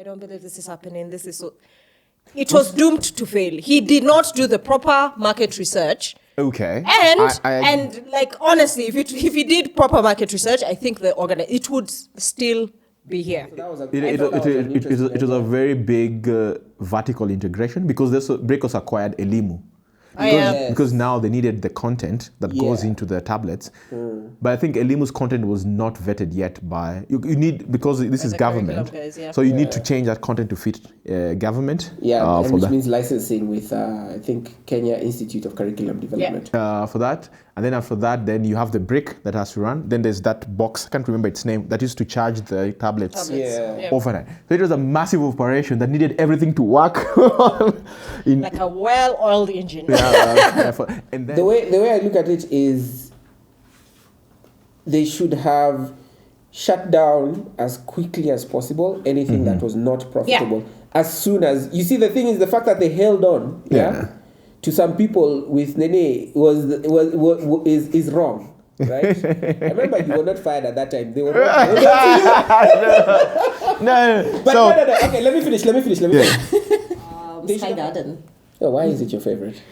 I don't believe this is happening. This is so. It was doomed to fail. He did not do the proper market research. Okay. And like honestly, if he did proper market research, I think it would still be here. So it was a very big vertical integration because BRCKS acquired Elimu. Because now they needed the content that goes into the tablets. But I think Elimu's content was not vetted yet by... You need, because this is government, so you need to change that content to fit government. Which means licensing with, I think, Kenya Institute of Curriculum Development. For that. And then after that, then you have the brick that has to run. Then there's that box, I can't remember its name, that used to charge the tablets overnight. So it was a massive operation that needed everything to work. Like a well-oiled engine. And then, the way I look at it is they should have shut down as quickly as possible anything that was not profitable. As soon as... You see, the thing is the fact that they held on, to some people with Nene is wrong, right? I remember you were not fired at that time. They were not. No. But no. Okay, let me finish. Skygarden. Oh, why is it your favorite?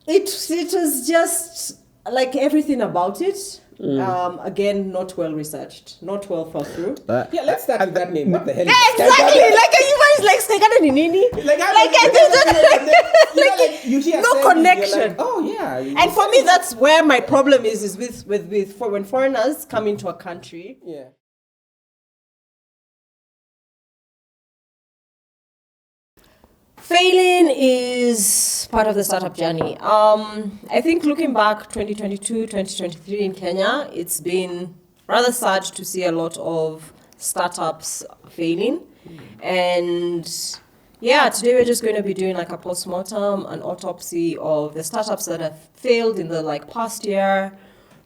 It was just like everything about it. Again, not well researched, not well thought through. Let's start with that name. What the hell? Exactly. Like you guys like Skygarden in Nini. You hear no connection. Like, oh yeah. And for me, that's where my problem is with when foreigners come into a country. Yeah. Failing is part of the startup journey. I think looking back 2022, 2023 in Kenya, it's been rather sad to see a lot of startups failing. And today we're just going to be doing like a postmortem, an autopsy of the startups that have failed in the past year,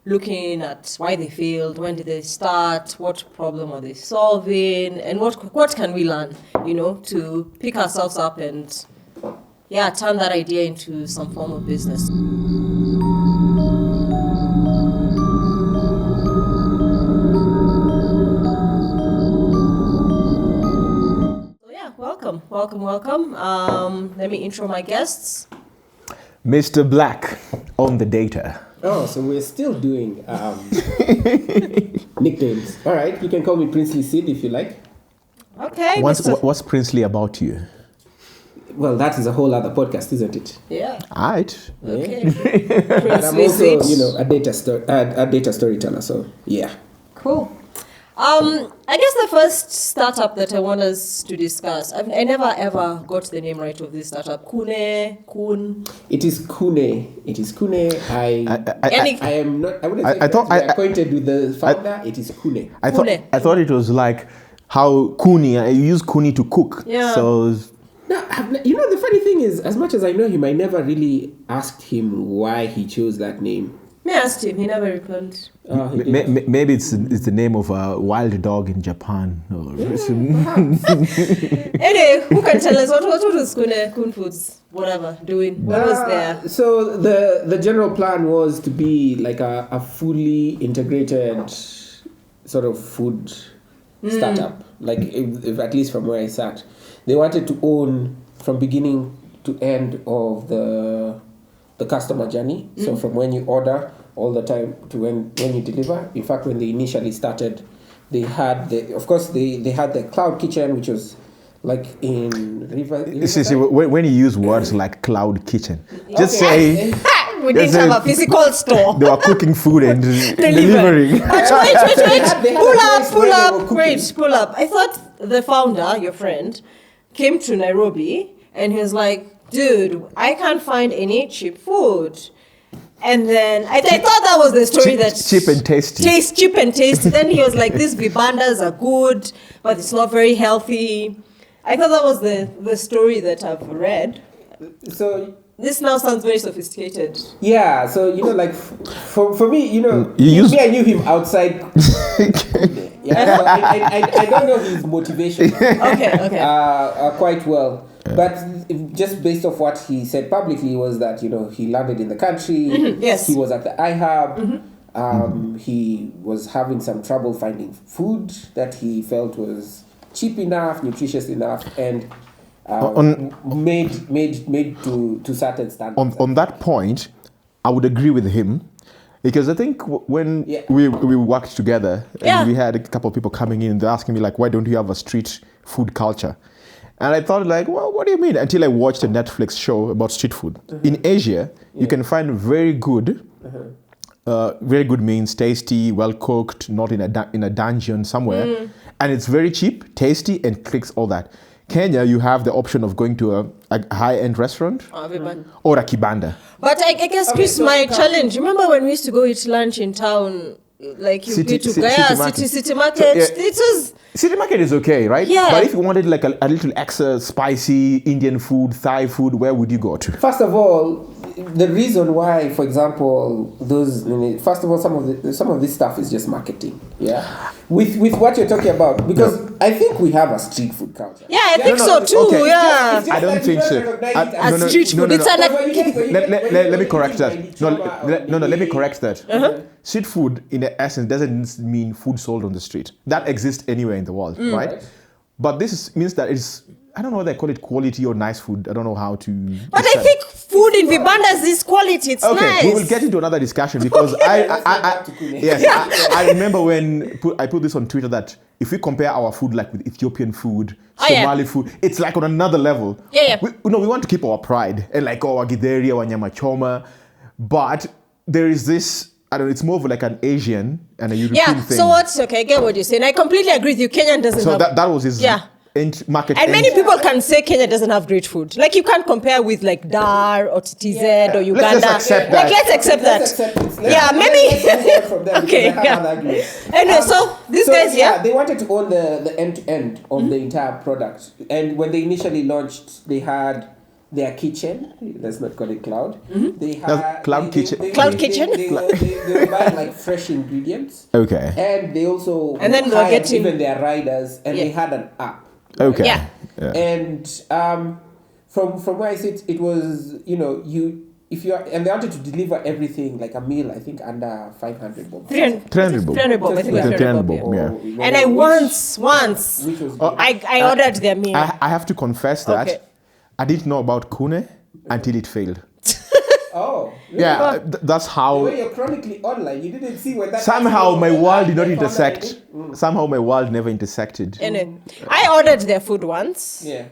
looking at why they failed, when did they start, what problem are they solving, and what can we learn, to pick ourselves up and turn that idea into some form of business. So welcome. Let me intro my guests. Mr. Black on the data. Oh, so we're still doing nicknames. All right, you can call me Princely Sid if you like. Okay. What's princely about you? Well, that is a whole other podcast, isn't it? Yeah. All right. Okay. But I'm also, a data storyteller. So yeah. Cool. I guess the first startup that I want us to discuss, I never ever got the name right of this startup. Kune. It is Kune. I am not. I wouldn't say acquainted with the founder. It is Kune. I thought it was like how Kune. You use Kune to cook. Yeah. So. No, the funny thing is, as much as I know him, I never really asked him why he chose that name. I asked him, he never replied. Maybe it's the name of a wild dog in Japan. Anyway, who can tell us what was Kune Foods, whatever, doing? What was there? So the general plan was to be like a fully integrated sort of food startup. Like if at least from where I sat, they wanted to own from beginning to end of the customer journey. So from when you order all the time to when you deliver. In fact, when they initially started, they had they had the cloud kitchen, which was like in River. See, when you use words like cloud kitchen, just say we didn't have a physical store. They were cooking food and delivering. Wait. Pull up. I thought the founder, your friend, came to Nairobi and he was like, dude, I can't find any cheap food. And then I thought that was the story cheap and tasty. Cheap and tasty. Then he was like, these vibandas are good, but it's not very healthy. I thought that was the story that I've read. So this now sounds very sophisticated. Yeah, so for me, I knew him outside. Yeah, so I don't know his motivation. Okay. Quite well. But just based off what he said publicly was that, he landed in the country. Mm-hmm. Yes. He was at the iHub. Mm-hmm. He was having some trouble finding food that he felt was cheap enough, nutritious enough, and made to certain standards. On that point, I would agree with him. Because I think when we worked together, and we had a couple of people coming in and they're asking me like, why don't you have a street food culture? And I thought like, well, what do you mean? Until I watched a Netflix show about street food. In Asia, you can find very good means, tasty, well cooked, not in a dungeon somewhere. And it's very cheap, tasty, and clicks all that. Kenya, you have the option of going to a high-end restaurant or a kibanda. But I guess, Chris, my challenge, remember when we used to go eat lunch in town, like you go to Gaya, City Market, it was... City Market is okay, right? Yeah. But if you wanted like a little extra spicy Indian food, Thai food, where would you go to? First of all, the reason why, for example, first of all, some of this stuff is just marketing. Yeah. With what you're talking about, because I think we have a street food culture. Yeah, I think so too. Okay. Yeah. I don't think so. As street food, it's let me correct that. Let me correct that. Street food, in essence, doesn't mean food sold on the street. That exists anywhere in the world, right? But this means that it's, I don't know whether they call it quality or nice food. I don't know how to. But I think food in Vibandas is quality. It's nice. We will get into another discussion because I remember when I put this on Twitter that if we compare our food like with Ethiopian food, Somali food, it's like on another level. We want to keep our pride and like our githeri, our nyama choma, but there is this. I don't know, it's more of like an Asian and a European thing. So what's okay, I get what you're saying. I completely agree with you. Kenyan doesn't have... So that was his market. And many people can say Kenya doesn't have great food. Like you can't compare with like Dar or TTZ or Uganda. Let's accept that. Let's accept that. Maybe. Okay. Anyway, so these guys, they wanted to own the end-to-end of the entire product. And when they initially launched, they had their kitchen, let's not call it cloud. They had cloud kitchen. Cloud kitchen. They were buying like fresh ingredients. Okay. And they also then they'll get even their riders, and they had an app. Okay. Yeah. And from where I sit, it was and they wanted to deliver everything like a meal. I think under 500 bob. 300 bob. 300 bob. I think 300 bob. Yeah. And I once which was I ordered their meal. I have to confess that. Okay. I didn't know about Kune until it failed. Oh. Really? Yeah, that's how... The way you're chronically online, you didn't see when that... Somehow my world did not intersect. Somehow my world never intersected. Anyway, I ordered their food once. Yeah.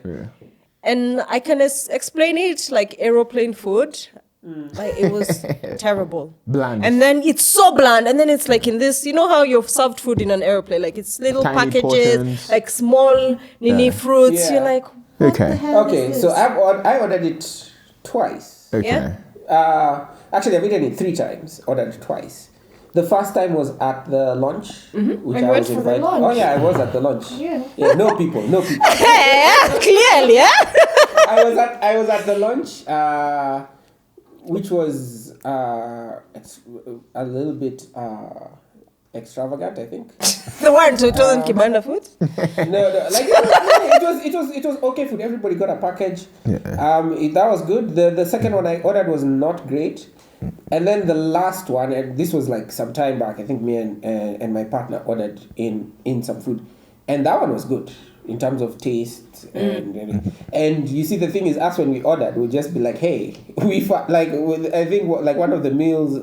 And I can explain it like aeroplane food. Like it was terrible. Bland. And then it's so bland. And then it's like in this, you know how you've served food in an aeroplane? Like it's little tiny packages, portions. like small nini fruits. Yeah. You're like, what the hell is this? So I ordered it twice. Okay. Yeah? Actually, I've eaten it 3 times, ordered twice. The first time was at the lunch, which I was invited. Oh yeah, I was at the lunch. Yeah, no people. Clearly, yeah. I was at the lunch, which was a little bit extravagant, I think. The one to chosen Kibanda food? No, like it was okay food. Everybody got a package. Yeah. That was good. The second one I ordered was not great. And then the last one, and this was like some time back, I think me and my partner ordered in some food, and that one was good in terms of taste and you see the thing is, us when we ordered, we'd just be like, hey, I think like one of the meals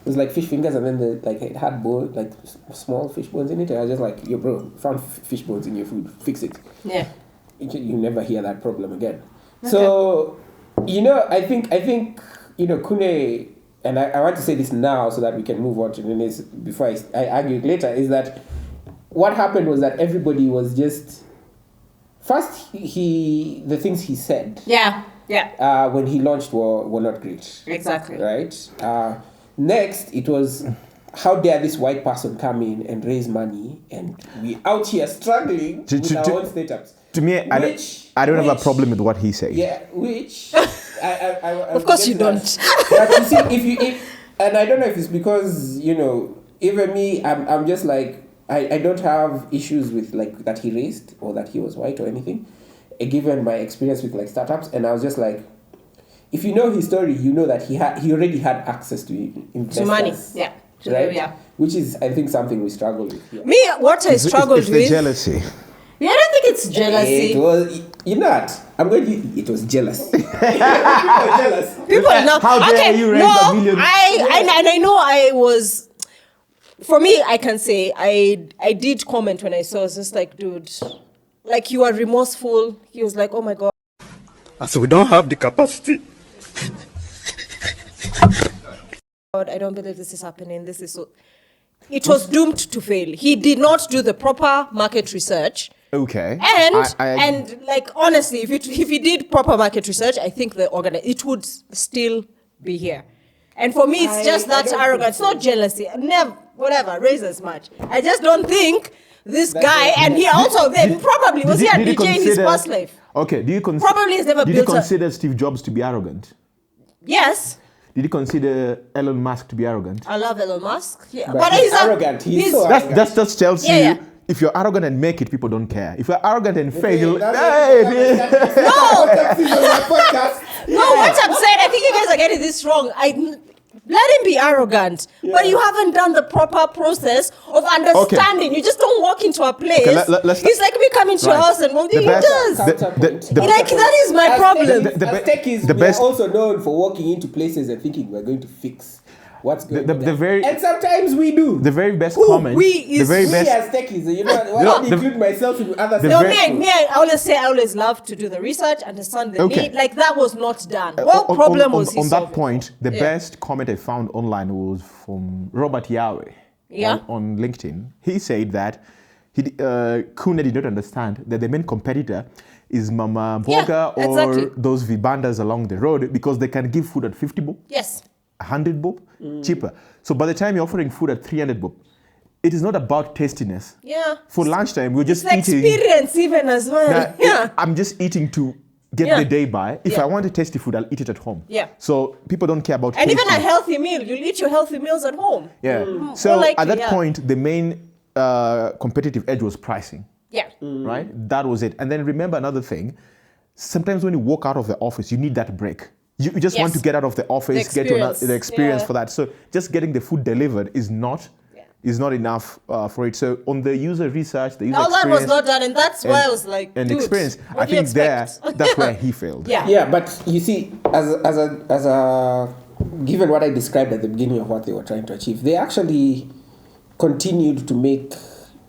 was like fish fingers, and then it had like small fish bones in it, and I was just like, yo bro, found fish bones in your food, fix it. Yeah. You never hear that problem again. Okay. So I think Kune, and I want to say this now so that we can move on to this before I argue it later, is that what happened was that everybody was just first the things he said when he launched were not great. Exactly. Right? Next, it was, how dare this white person come in and raise money, and we out here struggling with our own startups. To me, I don't have a problem with what he says. Yeah, which of course you don't. But you see, and I don't know if it's because even me, I'm just like, I don't have issues with like that he raised or that he was white or anything, given my experience with like startups, and I was just like, if you know his story, you know that he already had access to investors. To money, yeah. Right? Yeah. Which is, I think, something we struggle with. Yeah. Me, what I struggled it's with... jealousy. The other it's jealousy. It was, I'm going to, it was jealous. People are jealous. People now. How dare you raise a million? I know I was. For me, I can say I did comment when I saw. I was just like, dude, like you are remorseful. He was like, oh my god. So we don't have the capacity. I don't believe this is happening. This is so. It was doomed to fail. He did not do the proper market research. Okay. And like honestly, if he did proper market research, I think it would still be here. And for me, it's just that arrogance, not jealousy. Never, whatever, raise as much. I just don't think this guy, and he also then probably was he a DJ in his past life. Okay. Probably has never Did built you consider Steve Jobs to be arrogant? Yes. Did you consider Elon Musk to be arrogant? I love Elon Musk. Yeah. But he's arrogant. He's so arrogant. That just tells you, if you're arrogant and make it, people don't care. If you're arrogant and fail, No, what I'm saying, I think you guys are getting this wrong. Let him be arrogant, but you haven't done the proper process of understanding. You just don't walk into a place. It's like me coming to your house and he does. That is my problem. As techies, we are also known for walking into places and thinking we're going to fix what's going on. And sometimes we do. The very best comment. We as techies, I include myself with others. I always love to do the research, understand the need. Like that was not done. What problem was he on solving? that point, the best comment I found online was from Robert Yahweh on LinkedIn. He said that Kune did not understand that the main competitor is Mama Boga or those vibandas along the road because they can give food at 50 bob. Yes. 100 bob, cheaper. So by the time you're offering food at 300 bob, it is not about tastiness. Yeah. For lunchtime, we're just eating. Experience even as well. I'm just eating to get the day by. If I want a tasty food, I'll eat it at home. Yeah. So people don't care about and even a healthy meal. You'll eat your healthy meals at home. Yeah. So at that point, the main competitive edge was pricing. Yeah. Right? That was it. And then remember another thing. Sometimes when you walk out of the office, you need that break. You just want to get out of the office, get to the experience for that. So just getting the food delivered is not enough for it. So on the user research, the user experience, that was not done, and that's why I was like, and dude, experience. I think that's where he failed. Yeah, but you see, as a given what I described at the beginning of what they were trying to achieve, they actually continued to make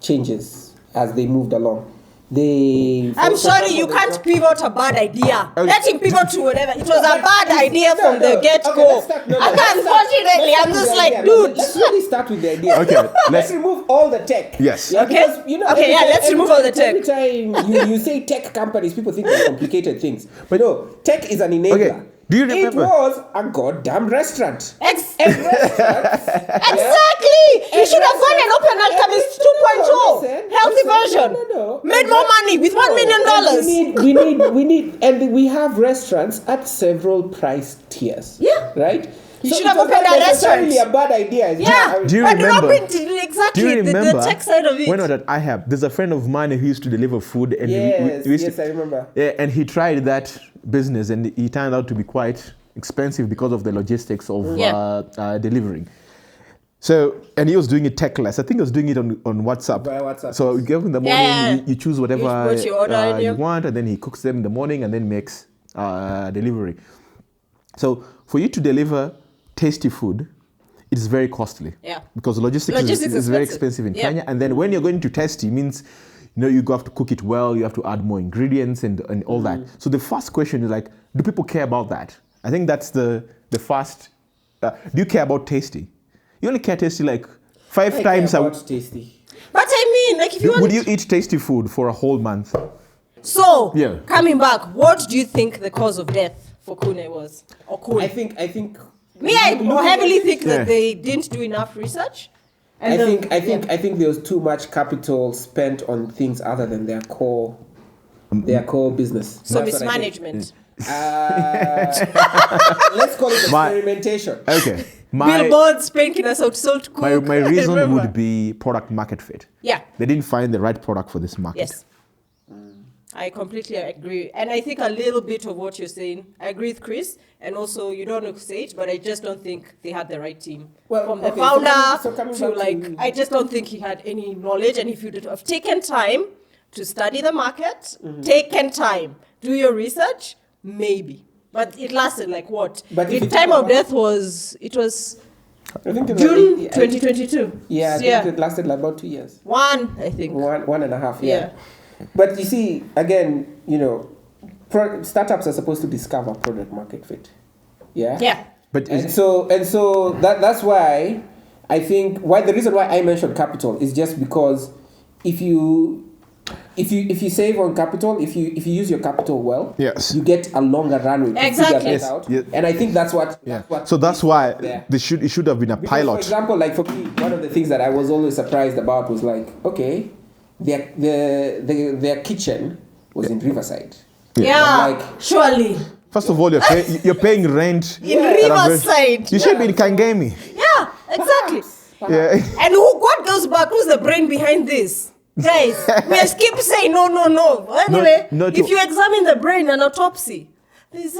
changes as they moved along. I'm sorry, you can't pivot a bad idea. Let him pivot to whatever. It was a bad idea from the get-go. Unfortunately, I'm just like, dude. Let's really start with the idea. Okay, let's remove all the tech. Yes. Yeah, because, let's remove all the tech. Every time you say tech companies, people think they're complicated things. But no, tech is an enabler. Okay. Do you remember? It was a goddamn restaurant. Exactly. You should have gone and opened Alchemist 2.0. Healthy version. No. Made more money with $1 million. We need, and we have restaurants at several price tiers. Yeah. Right? You should have opened a restaurant. It's a bad idea. Yeah. Do you remember? Exactly. Do you remember the tech side of it. When that I have? There's a friend of mine who used to deliver food, and I remember. Yeah, and he tried that business, and he turned out to be quite expensive because of the logistics of delivering. So, and he was doing it techless. I think he was doing it on WhatsApp. By WhatsApp. So you give him the morning, you choose whatever you want, and then he cooks them in the morning and then makes delivery. So for you to deliver tasty food, it is very costly. Yeah. Because logistics is very expensive in Kenya. And then when you're going to tasty, means you have to cook it well, you have to add more ingredients and all that. So the first question is like, do people care about that? I think that's the first. Do you care about tasty? You only care tasty like 5 times a week. Tasty. But I mean, like if you would you eat tasty food for a whole month? So coming back, what do you think the cause of death for Kune was? Or Kune? I think. I heavily think that they didn't do enough research. And I think there was too much capital spent on things other than their core business. So mismanagement. Let's call it experimentation. Okay. Billboards spanking us out salt cook. My reason would be product market fit. Yeah. They didn't find the right product for this market. Yes. I completely agree. And I think a little bit of what you're saying, I agree with Chris. And also, you don't know to say it, but I just don't think they had the right team. Well, from the founder I just don't think he had any knowledge. And if you'd have taken time to study the market, taken time, do your research, maybe. But it lasted like what? But the time of death was I think June 2022. Yeah, I think it lasted like about 2 years. I think. One and a half, yeah. But you see, again, startups are supposed to discover product market fit. Yeah? Yeah. But so that's why I think the reason why I mentioned capital is just because if you save on capital, if you use your capital well, yes, you get a longer runway to figure that out. Yes. And I think that's what. So that's why it should have been a pilot. For example, like for me, one of the things that I was always surprised about was like, okay, their kitchen was in Riverside. Yeah, surely. First of all, you're paying rent in Riverside. You should be in Kangemi. Yeah, exactly. Perhaps. Yeah. And what goes back? Who's the brain behind this? Guys, we keep saying no. Anyway, if you examine the brain and autopsy, that's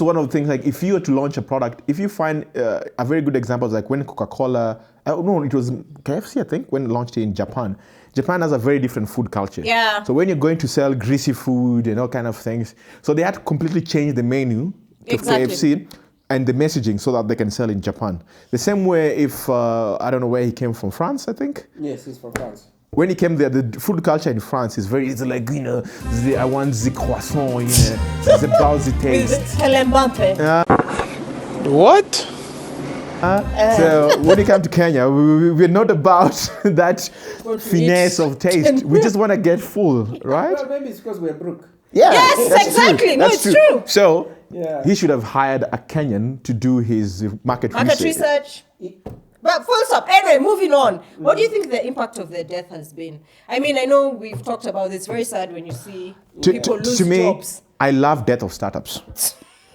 one of the things. Like, if you were to launch a product, if you find a very good example is like when Coca-Cola, it was KFC, I think, when it launched in Japan. Japan has a very different food culture. Yeah. So when you're going to sell greasy food and all kind of things, so they had to completely change the menu to KFC and the messaging so that they can sell in Japan. The same way if, I don't know where he came from, France, I think? Yes, he's from France. When he came there, the food culture in France is it's like, I want the croissant, it's about the taste. What? So when you come to Kenya, we're not about that finesse of taste. We just want to get full, right? Well, maybe it's because we're Brck. Yeah, yes, exactly. No, it's true. So he should have hired a Kenyan to do his market research. But full stop. Anyway, moving on. What do you think the impact of their death has been? I mean, I know we've talked about it. It's very sad when you see people lose jobs. I love death of startups.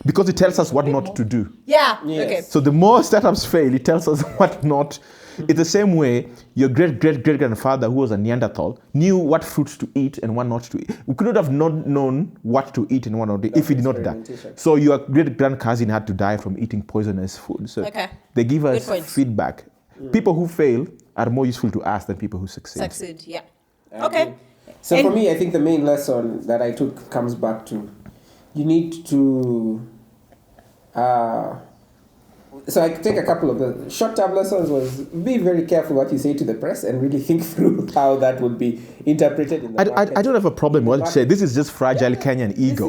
Because it tells us what not to do. Yeah. Yes. Okay. So the more startups fail, it tells us what not. It's the same way your great-great-great-grandfather, who was a Neanderthal, knew what fruits to eat and what not to eat. We could not have not known what to eat and what not to eat if he did not die. So your great-grand-cousin had to die from eating poisonous food. So they give us feedback. People who fail are more useful to us than people who succeed. Yeah. Okay. So for me, I think the main lesson that I took comes back to you need to so I take a couple of the short-term lessons was be very careful what you say to the press and really think through how that would be interpreted in the market. I don't have a problem with what you say. This is just fragile Kenyan ego.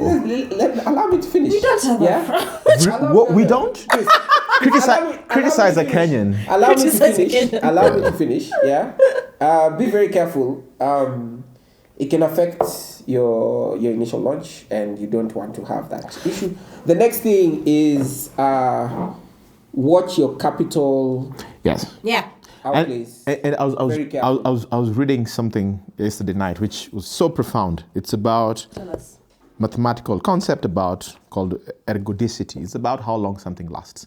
Allow me to finish. We don't have we don't? Criticize a Kenyan. Allow me to finish. Yeah. Be very careful. It can affect your initial launch, and you don't want to have that issue. The next thing is watch your capital. Yes. Yeah. Outlays. And I was reading something yesterday night which was so profound. It's about mathematical concept called ergodicity. It's about how long something lasts.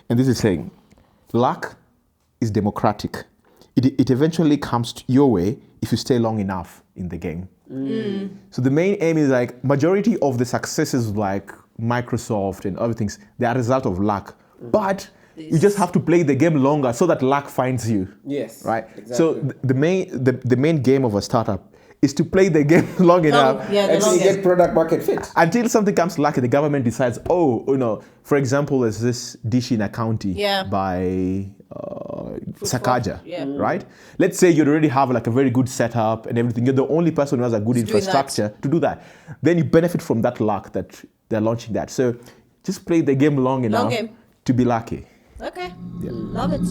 And this is saying, luck is democratic. It eventually comes your way if you stay long enough in the game. So the main aim is like majority of the successes like Microsoft and other things, they are a result of luck. But you just have to play the game longer so that luck finds you. Yes. Right? Exactly. So the main game of a startup is to play the game long enough until you get product market fit. Until something comes lucky, the government decides, for example, there's this dish in a county by Sakaja, right? Let's say you already have like a very good setup and everything. You're the only person who has a good infrastructure to do that. Then you benefit from that luck that they're launching that. So just play the game long enough to be lucky. Okay. Yeah. Love it.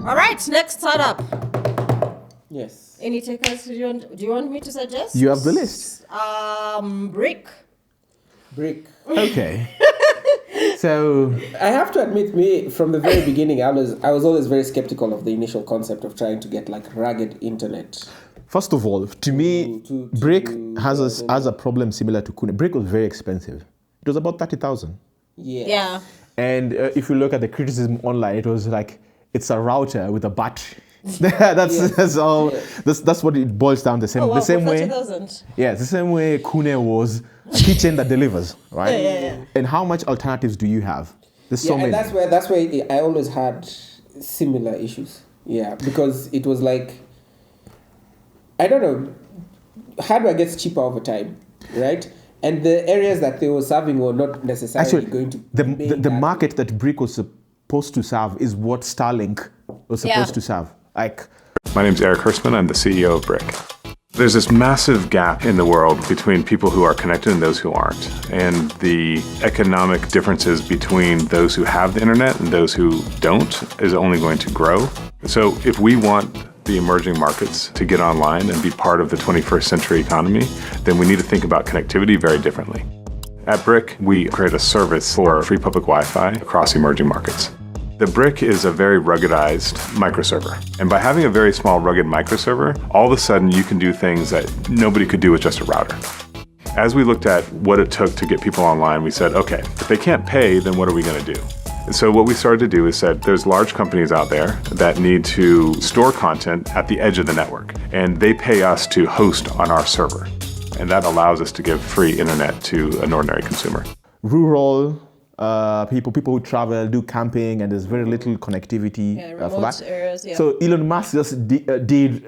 All right, next startup. Yes. Any takers? Do you want me to suggest? You have the list. Brck. Okay. So I have to admit, me from the very beginning, I was always very skeptical of the initial concept of trying to get like rugged internet. First of all, to me, Brck has a problem similar to Kune. Brck was very expensive. It was about 30,000. Yeah. And if you look at the criticism online, it was like it's a router with a battery. That's all. That's what it boils down. The same way. 30,000. Yeah, the same way Kune was a kitchen that delivers, right? Yeah. And how much alternatives do you have? There's so many. And that's where I always had similar issues. Yeah, because it was like, I don't know, hardware gets cheaper over time, right? And the areas that they were serving were not necessarily going to the market that Brck was supposed to serve is what Starlink was supposed to serve. Like, my name's Eric Hirschman. I'm the CEO of Brck. There's this massive gap in the world between people who are connected and those who aren't. And the economic differences between those who have the internet and those who don't is only going to grow. So if we want the emerging markets to get online and be part of the 21st century economy, then we need to think about connectivity very differently. At Brck, we create a service for free public Wi-Fi across emerging markets. The Brck is a very ruggedized microserver. And by having a very small rugged microserver, all of a sudden you can do things that nobody could do with just a router. As we looked at what it took to get people online, we said, okay, if they can't pay, then what are we going to do? And so what we started to do is said, there's large companies out there that need to store content at the edge of the network, and they pay us to host on our server. And that allows us to give free internet to an ordinary consumer. Rural people who travel, do camping, and there's very little connectivity for that. Areas, So Elon Musk just did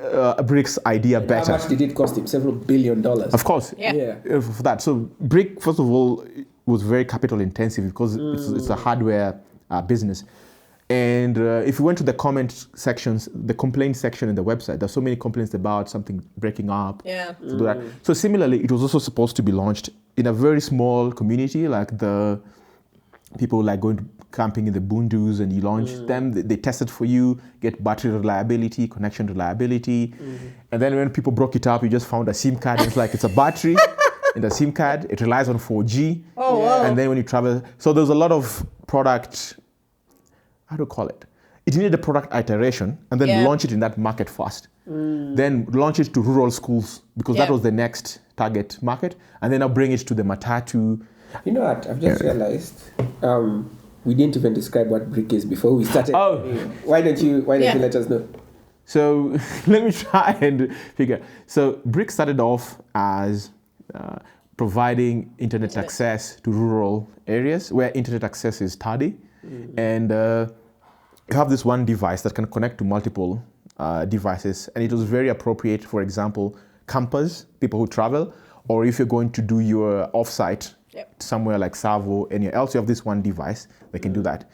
Brck's idea better. How much did it cost him? Several $1 billion. Of course, for that. So Brck, first of all, was very capital intensive because it's a hardware business. And if you went to the comment sections, the complaint section in the website, there's so many complaints about something breaking up. Yeah. To do that. So similarly, it was also supposed to be launched in a very small community, like the people like going to camping in the Bundus, and you launch them, they test it for you, get battery reliability, connection reliability. And then when people broke it up, you just found a SIM card, it's like it's a battery in the SIM card, it relies on 4G. Oh, wow. And then when you travel, so there's a lot of product, how do you call it? It needed a product iteration and then launch it in that market first. Then launch it to rural schools because that was the next target market. And then I'll bring it to the Matatu. You know what? I've just realized we didn't even describe what Brck is before we started. Oh. Why don't you let us know? So let me try and figure. So Brck started off as providing internet access to rural areas where internet access is tardy. And you have this one device that can connect to multiple devices. And it was very appropriate, for example, campers, people who travel, or if you're going to do your offsite somewhere like Savo, anywhere else, you have this one device that can do that.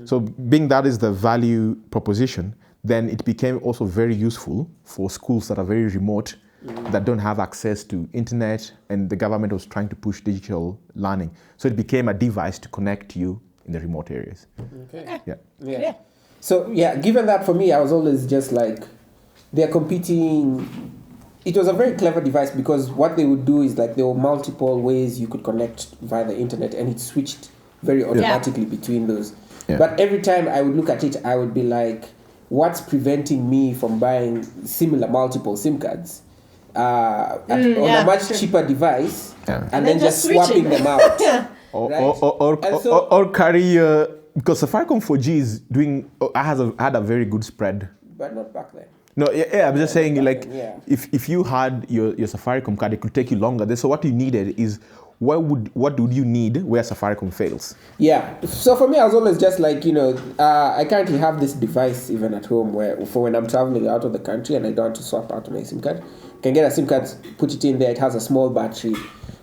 So being that is the value proposition, then it became also very useful for schools that are very remote, that don't have access to internet, and the government was trying to push digital learning. So it became a device to connect you in the remote areas. Yeah. So given that, for me, I was always just like, they're competing. It was a very clever device because what they would do is like there were multiple ways you could connect via the internet, and it switched very automatically between those. But every time I would look at it, I would be like, what's preventing me from buying similar multiple SIM cards on a much cheaper device and then just swapping them out? Or carry, because Safaricom 4G is had a very good spread. But not back then. No, I'm just saying, like, if you had your Safaricom card, it could take you longer. So what you needed is, what would you need where Safaricom fails? Yeah. So for me, I was always just like, I currently have this device even at home where for when I'm traveling out of the country and I don't want to swap out my SIM card, I can get a SIM card, put it in there. It has a small battery.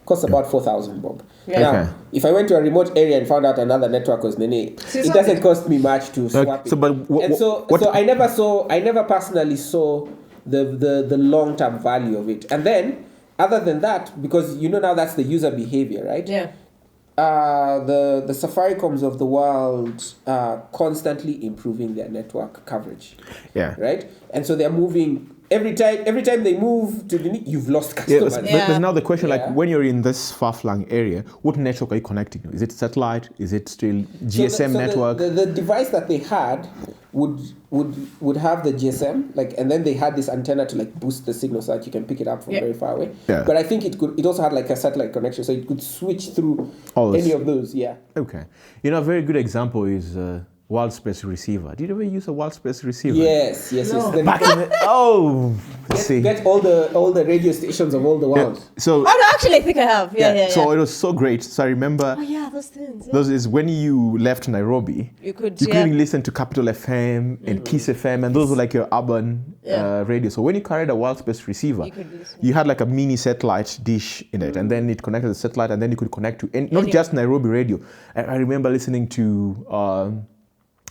Costs about 4,000 bob. Now, if I went to a remote area and found out another network was Nene, it doesn't cost me much to swap it. So I never personally saw the long-term value of it. And then, other than that, because now that's the user behavior, right? Yeah. The Safaricoms of the world are constantly improving their network coverage. Yeah. Right? And so they're moving. Every time they move to the you've lost customers. But now the question, like, when you're in this far-flung area, what network are you connecting to? Is it satellite? Is it still GSM network? The device that they had would have the GSM, and then they had this antenna to boost the signal so that you can pick it up from very far away. Yeah. But I think it also had a satellite connection, so it could switch through any of those. Yeah. Okay. A very good example is world space receiver. Did you ever use a world space receiver? Yes. Then Back in the, oh, let's see. get all the radio stations of all the world. So Oh, no, actually, I think I have. Yeah. So it was so great. So I remember. Oh, yeah, those things. Yeah. Those is when you left Nairobi. You could even listen to Capital FM and Kiss FM, and those were like your urban radio. So when you carried a world space receiver, you had like a mini satellite dish in it, and then it connected to the satellite, and then you could connect to not just Nairobi radio. I remember listening to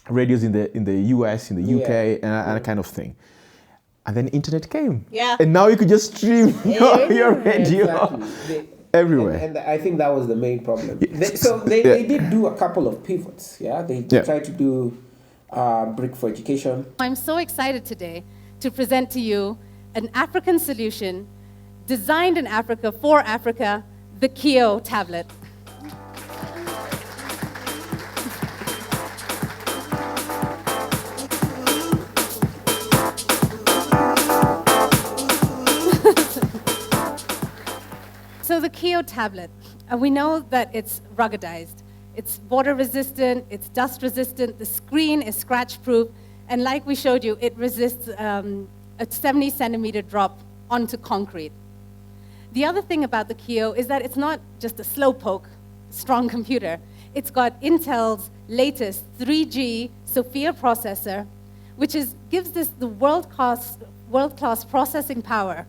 radios in the US, in the UK, and that kind of thing. And then internet came. Yeah. And now you could just stream your radio. Exactly. Everywhere. And I think that was the main problem. They did do a couple of pivots. Yeah, they tried to do Brck for education. I'm so excited today to present to you an African solution designed in Africa for Africa, the Kio tablet. So the Kio tablet, we know that it's ruggedized. It's water resistant, it's dust resistant, the screen is scratch proof, and like we showed you, it resists a 70 centimeter drop onto concrete. The other thing about the Kio is that it's not just a slowpoke, strong computer. It's got Intel's latest 3G Sophia processor, which gives this the world-class processing power.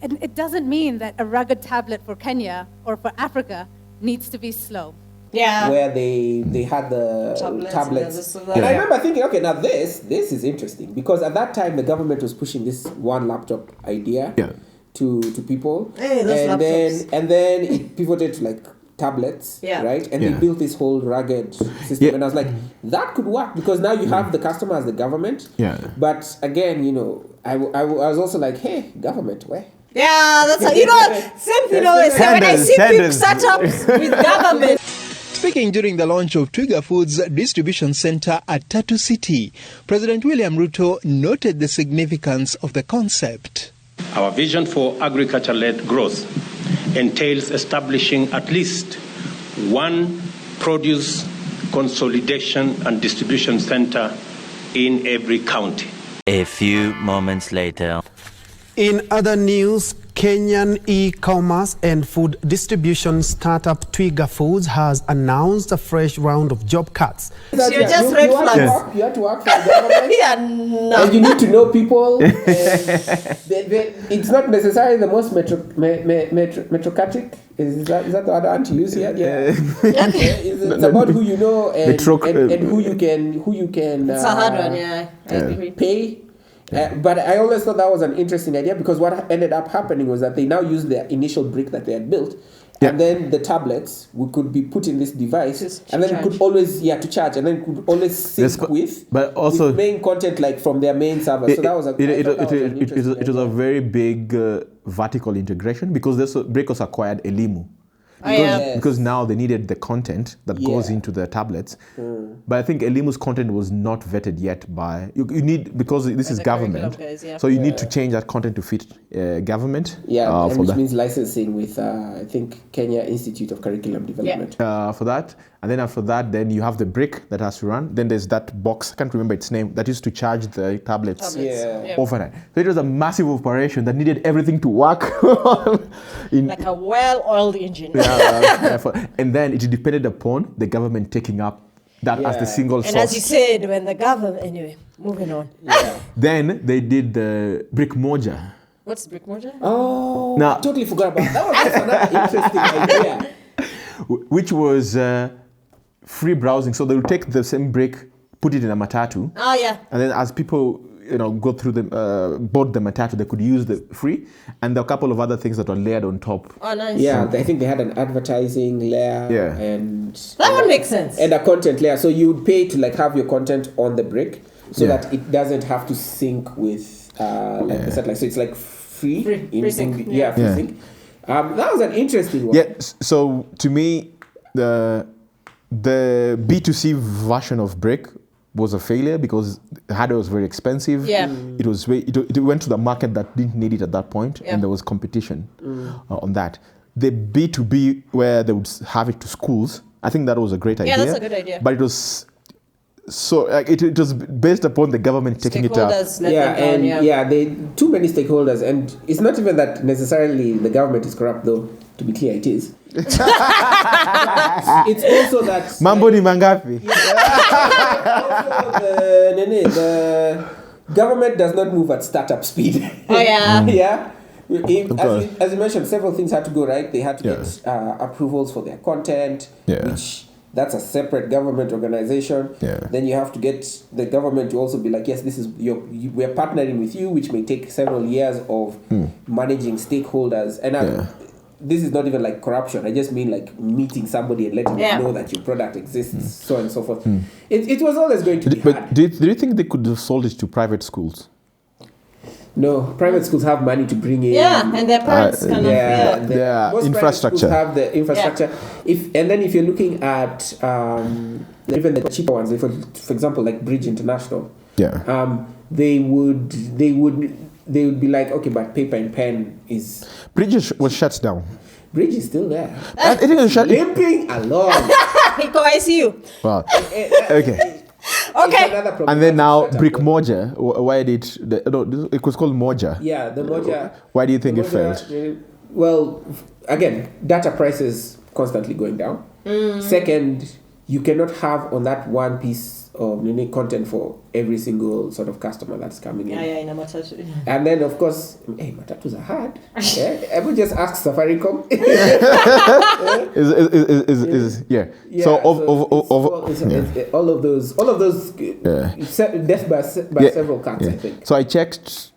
And it doesn't mean that a rugged tablet for Kenya or for Africa needs to be slow. Yeah. Where they had the tablets. And I remember thinking, okay, now this is interesting, because at that time the government was pushing this one laptop idea to people. Hey, those laptops. And then it pivoted to like tablets, right? And they built this whole rugged system. And I was like, that could work, because now you have the customer as the government. Yeah. But again, I was also like, hey, government, where? Yeah, that's how, same thing always. When I see big startups with government. Speaking during the launch of Twiga Foods distribution center at Tatu City, President William Ruto noted the significance of the concept. Our vision for agriculture-led growth entails establishing at least one produce consolidation and distribution center in every county. A few moments later. In other news, Kenyan e-commerce and food distribution startup Twiga Foods has announced a fresh round of job cuts. So you're just red flags. You have to work for the government. And you need to know people. It's not necessarily the most metrocratic. Is that the other one to use here? Yeah. It's about who you know and who you can. It's a hard one, I agree. Pay. But I always thought that was an interesting idea, because what ended up happening was that they now used their initial brick that they had built, and then the tablets could be put in this device, and then it could always to charge, and then it could always sync with main content like from their main server. So that was it was a very big vertical integration, because Brck acquired Elimu. Because now they needed the content that goes into the tablets. But I think Elimu's content was not vetted yet by... You need, because this is government, so you need to change that content to fit government. Which means licensing with, I think, Kenya Institute of Curriculum Development. For that. And then after that, then you have the brick that has to run. Then there's that box, I can't remember its name, that used to charge the tablets overnight. So it was a massive operation that needed everything to work. Like a well-oiled engine. And then it depended upon the government taking up that as the single source. And as you said, when the government... Anyway, moving on. Then they did the Brick Moja. What's Brick Moja? Oh, I totally forgot about that. That was another interesting idea. Which was free browsing. So they will take the same brick, put it in a matatu. Oh, yeah. And then as people go through board the matatu, they could use the free, and there are a couple of other things that were layered on top. Oh, nice. Yeah, I think they had an advertising layer, and that one makes sense. And a content layer. So you would pay to have your content on the brick, so that it doesn't have to sync with the satellite. So it's like free sync. Free sync. That was an interesting one. Yeah. So to me, the B2C version of Brck was a failure, because the hardware was very expensive. It went to the market that didn't need it at that point, and there was competition on that. The B2B, where they would have it to schools, I think that was a great idea. Yeah, that's a good idea. But it was So it was based upon the government taking it up. Too many stakeholders, and it's not even that necessarily the government is corrupt, though. To be clear, it is. It's also that Mambo ni mangapi? The government does not move at startup speed. Oh yeah, yeah. As you mentioned, several things had to go right. They had to get approvals for their content, which that's a separate government organization. Yeah. Then you have to get the government to also be like, yes, this is we're partnering with you, which may take several years of managing stakeholders. And this is not even like corruption. I just mean like meeting somebody and letting them know that your product exists, so on and so forth. It was always going to be hard. But do you think they could have sold it to private schools? No, private schools have money to bring in. Yeah, and their parents kind of most infrastructure. Private schools have the infrastructure. If you're looking at even the cheaper ones, for example, like Bridge International, they would be like, okay, but paper and pen is. Bridge was shut down. Bridge is still there. I think it was shut. Limping along. I see you. Wow. Okay. Okay. And then now Brick Moja, why did it was called Moja? Yeah, the Moja. Why do you think it failed? Well, again, data prices constantly going down. Second, you cannot have on that one piece of unique content for every single sort of customer that's coming in. In a matatu. And then, of course, matatus are hard. I would just ask Safaricom. So all of those death by several cuts, I think. So I checked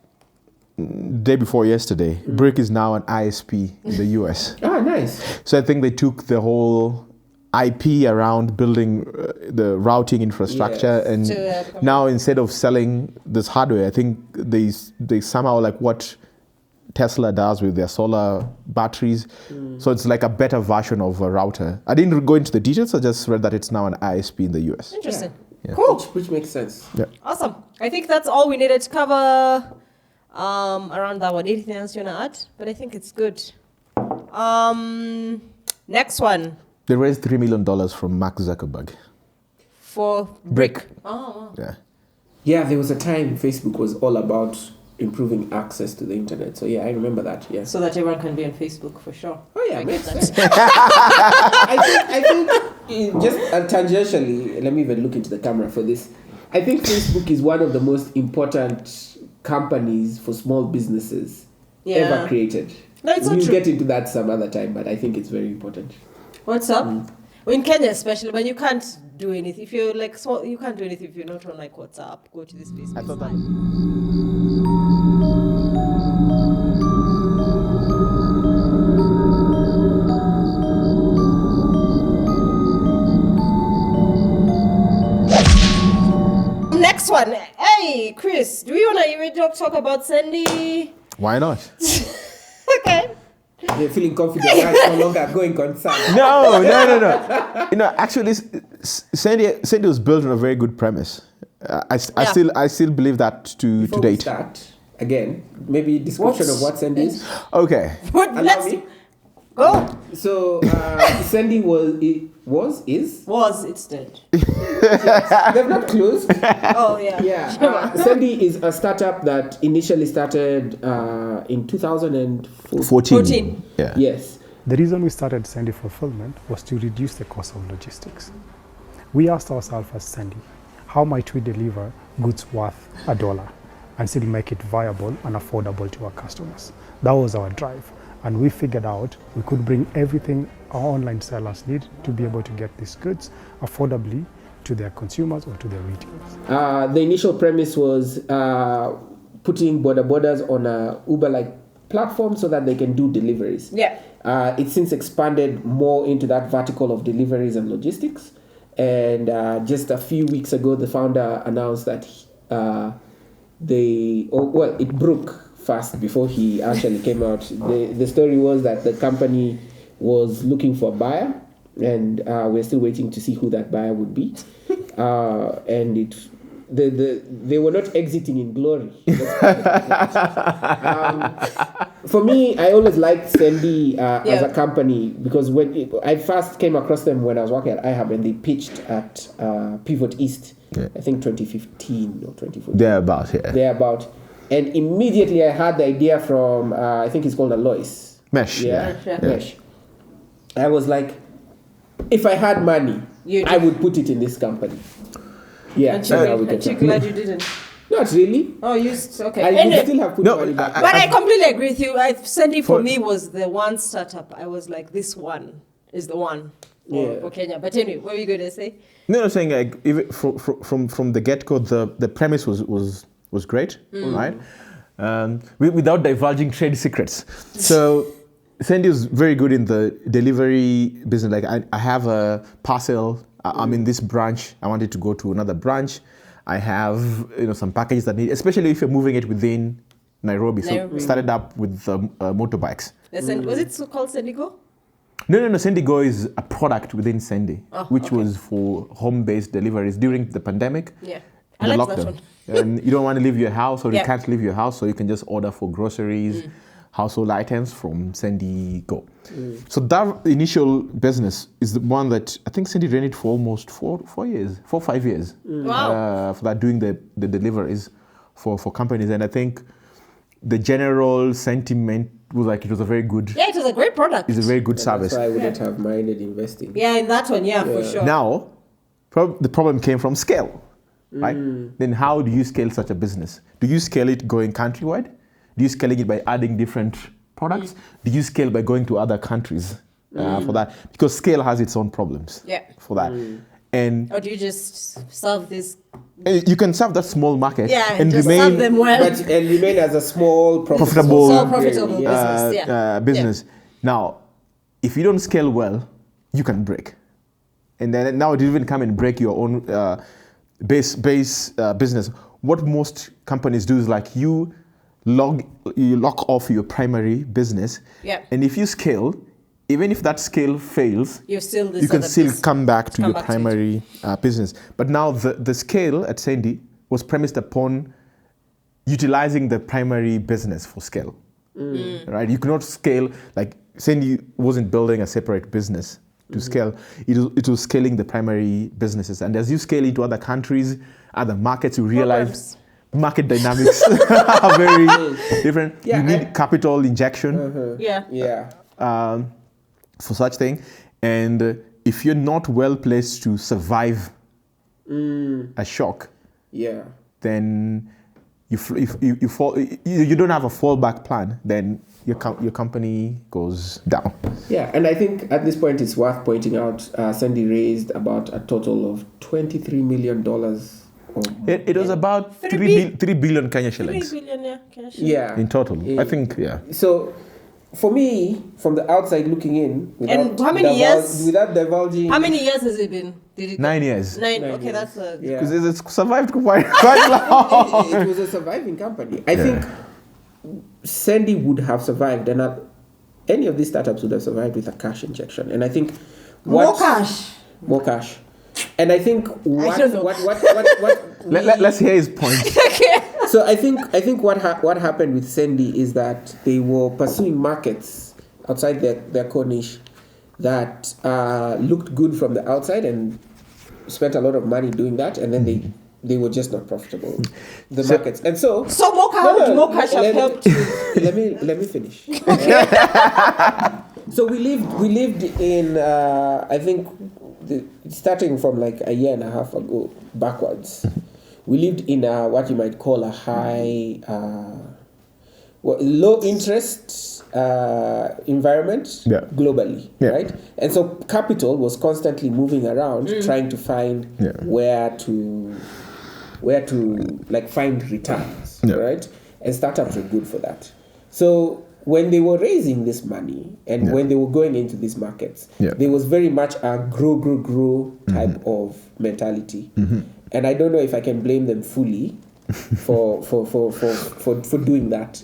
day before yesterday. Brck is now an ISP in the US. Ah, nice. So I think they took the whole IP around building the routing infrastructure, and now instead of selling this hardware, I think they somehow like what Tesla does with their solar batteries. So it's like a better version of a router. I didn't go into the details. I just read that it's now an ISP in the US. Interesting. Yeah. Cool. Which makes sense. Yeah. Awesome. I think that's all we needed to cover around that one. Anything else you want to add? But I think it's good. Next one. They raised $3 million from Mark Zuckerberg. For Brck. Oh. Yeah, there was a time Facebook was all about improving access to the internet. So I remember that. Yeah. So that everyone can be on Facebook for sure. Oh yeah, makes sense. I think just tangentially, let me even look into the camera for this. I think Facebook is one of the most important companies for small businesses ever created. No, it's not we'll true. Get into that some other time, but I think it's very important. What's up? Well, in Kenya especially, when you can't do anything. If you're like small, you can't do anything if you're not on like WhatsApp. Go to this place. I thought that. Next one. Hey, Chris, do you want to talk about Sendy? Why not? Okay. They're feeling confident. That's no longer going concern. No. Actually, Sendy was built on a very good premise. I still believe that to Before date. We start, again, maybe description of what Sendy is. Okay. Let's go. So Sendy it's dead. They've not closed. Oh yeah. Yeah. Sendy is a startup that initially started in 2014. Yeah. Yes. The reason we started Sendy Fulfillment was to reduce the cost of logistics. We asked ourselves as Sendy, how might we deliver goods worth $1 and still make it viable and affordable to our customers? That was our drive. And we figured out we could bring everything our online sellers need to be able to get these goods affordably to their consumers or to their retailers. The initial premise was putting borders on a Uber-like platform so that they can do deliveries. Yeah. It's since expanded more into that vertical of deliveries and logistics. And just a few weeks ago, the founder announced that it broke fast before he actually came out. The story was that the company was looking for a buyer, and we're still waiting to see who that buyer would be. And they were not exiting in glory. For me, I always liked Sendy as a company because when I first came across them when I was working at IHAB and they pitched at Pivot East, I think 2015 or 2014. Thereabout. And immediately I had the idea from, I think it's called Alois. Mesh. Mesh. I was like, if I had money, I would put it in this company. Yeah. Aren't you glad you didn't? Not really. Oh, okay. I would still have put money back. But I completely agree with you. Sendy for me was the one startup. I was like, this one is the one for Kenya. But anyway, what were you going to say? No, I'm saying like even from the get-go, the premise was great, right? Without divulging trade secrets. So Sendy is very good in the delivery business. Like I have a parcel. I'm in this branch. I wanted to go to another branch. I have some packages that need, especially if you're moving it within Nairobi. So started up with motorbikes. Was it so called Sendigo? No. Sendigo is a product within Sendy, which was for home-based deliveries during the pandemic. Yeah, I like lockdown. That one. And you don't want to leave your house, or you can't leave your house, so you can just order for groceries, household items from Sendigo. So that initial business is the one that I think Sendy ran it for almost 5 years. Wow. For that, doing the deliveries for companies. And I think the general sentiment was like it was a very good... Yeah, it was a great product. It's a very good service. That's why I wouldn't have minded investing. Yeah, in that one, for sure. Now, the problem came from scale, right? Then how do you scale such a business? Do you scale it going countrywide? Do you scale it by adding different products? Do you scale by going to other countries for that? Because scale has its own problems for that. Or do you just serve this? You can serve that small market and just remain, serve them well. And remain as a small, profitable business. Now, if you don't scale well, you can break. And then now it even come and break your own base business. What most companies do is like you lock off your primary business. And if you scale, even if that scale fails, you can still come back to your primary business. But now the scale at Sendy was premised upon utilizing the primary business for scale. Right? You cannot scale, like Sendy wasn't building a separate business to scale. It was scaling the primary businesses. And as you scale into other countries, other markets, you realize market dynamics are very different. You need capital injection. For such thing, and if you're not well placed to survive a shock, then you fall. You don't have a fallback plan. Then your company goes down. Yeah, and I think at this point it's worth pointing out, Sendy raised about a total of $23 million. It was about 3 billion Kenya shillings. 3 billion, Kenya shillings. In total, I think, So, for me, from the outside looking in, and how many years? Without divulging. How many years has it been? 9 years. 9. Okay, that's because it's survived quite long. It was a surviving company. I think Sendy would have survived, and any of these startups would have survived with a cash injection. And I think more cash. And I think let's hear his point. So I think what happened with Sendy is that they were pursuing markets outside their core niche that looked good from the outside and spent a lot of money doing that, and then they were just not profitable, the markets. And so more cash have helped you. Let me finish. So we lived in I think starting from like a year and a half ago backwards, we lived in what you might call a high, low interest environment globally, right? And so capital was constantly moving around trying to find where to like find returns, right? And startups were good for that. So when they were raising this money and when they were going into these markets, there was very much a grow type of mentality. And I don't know if I can blame them fully for doing that.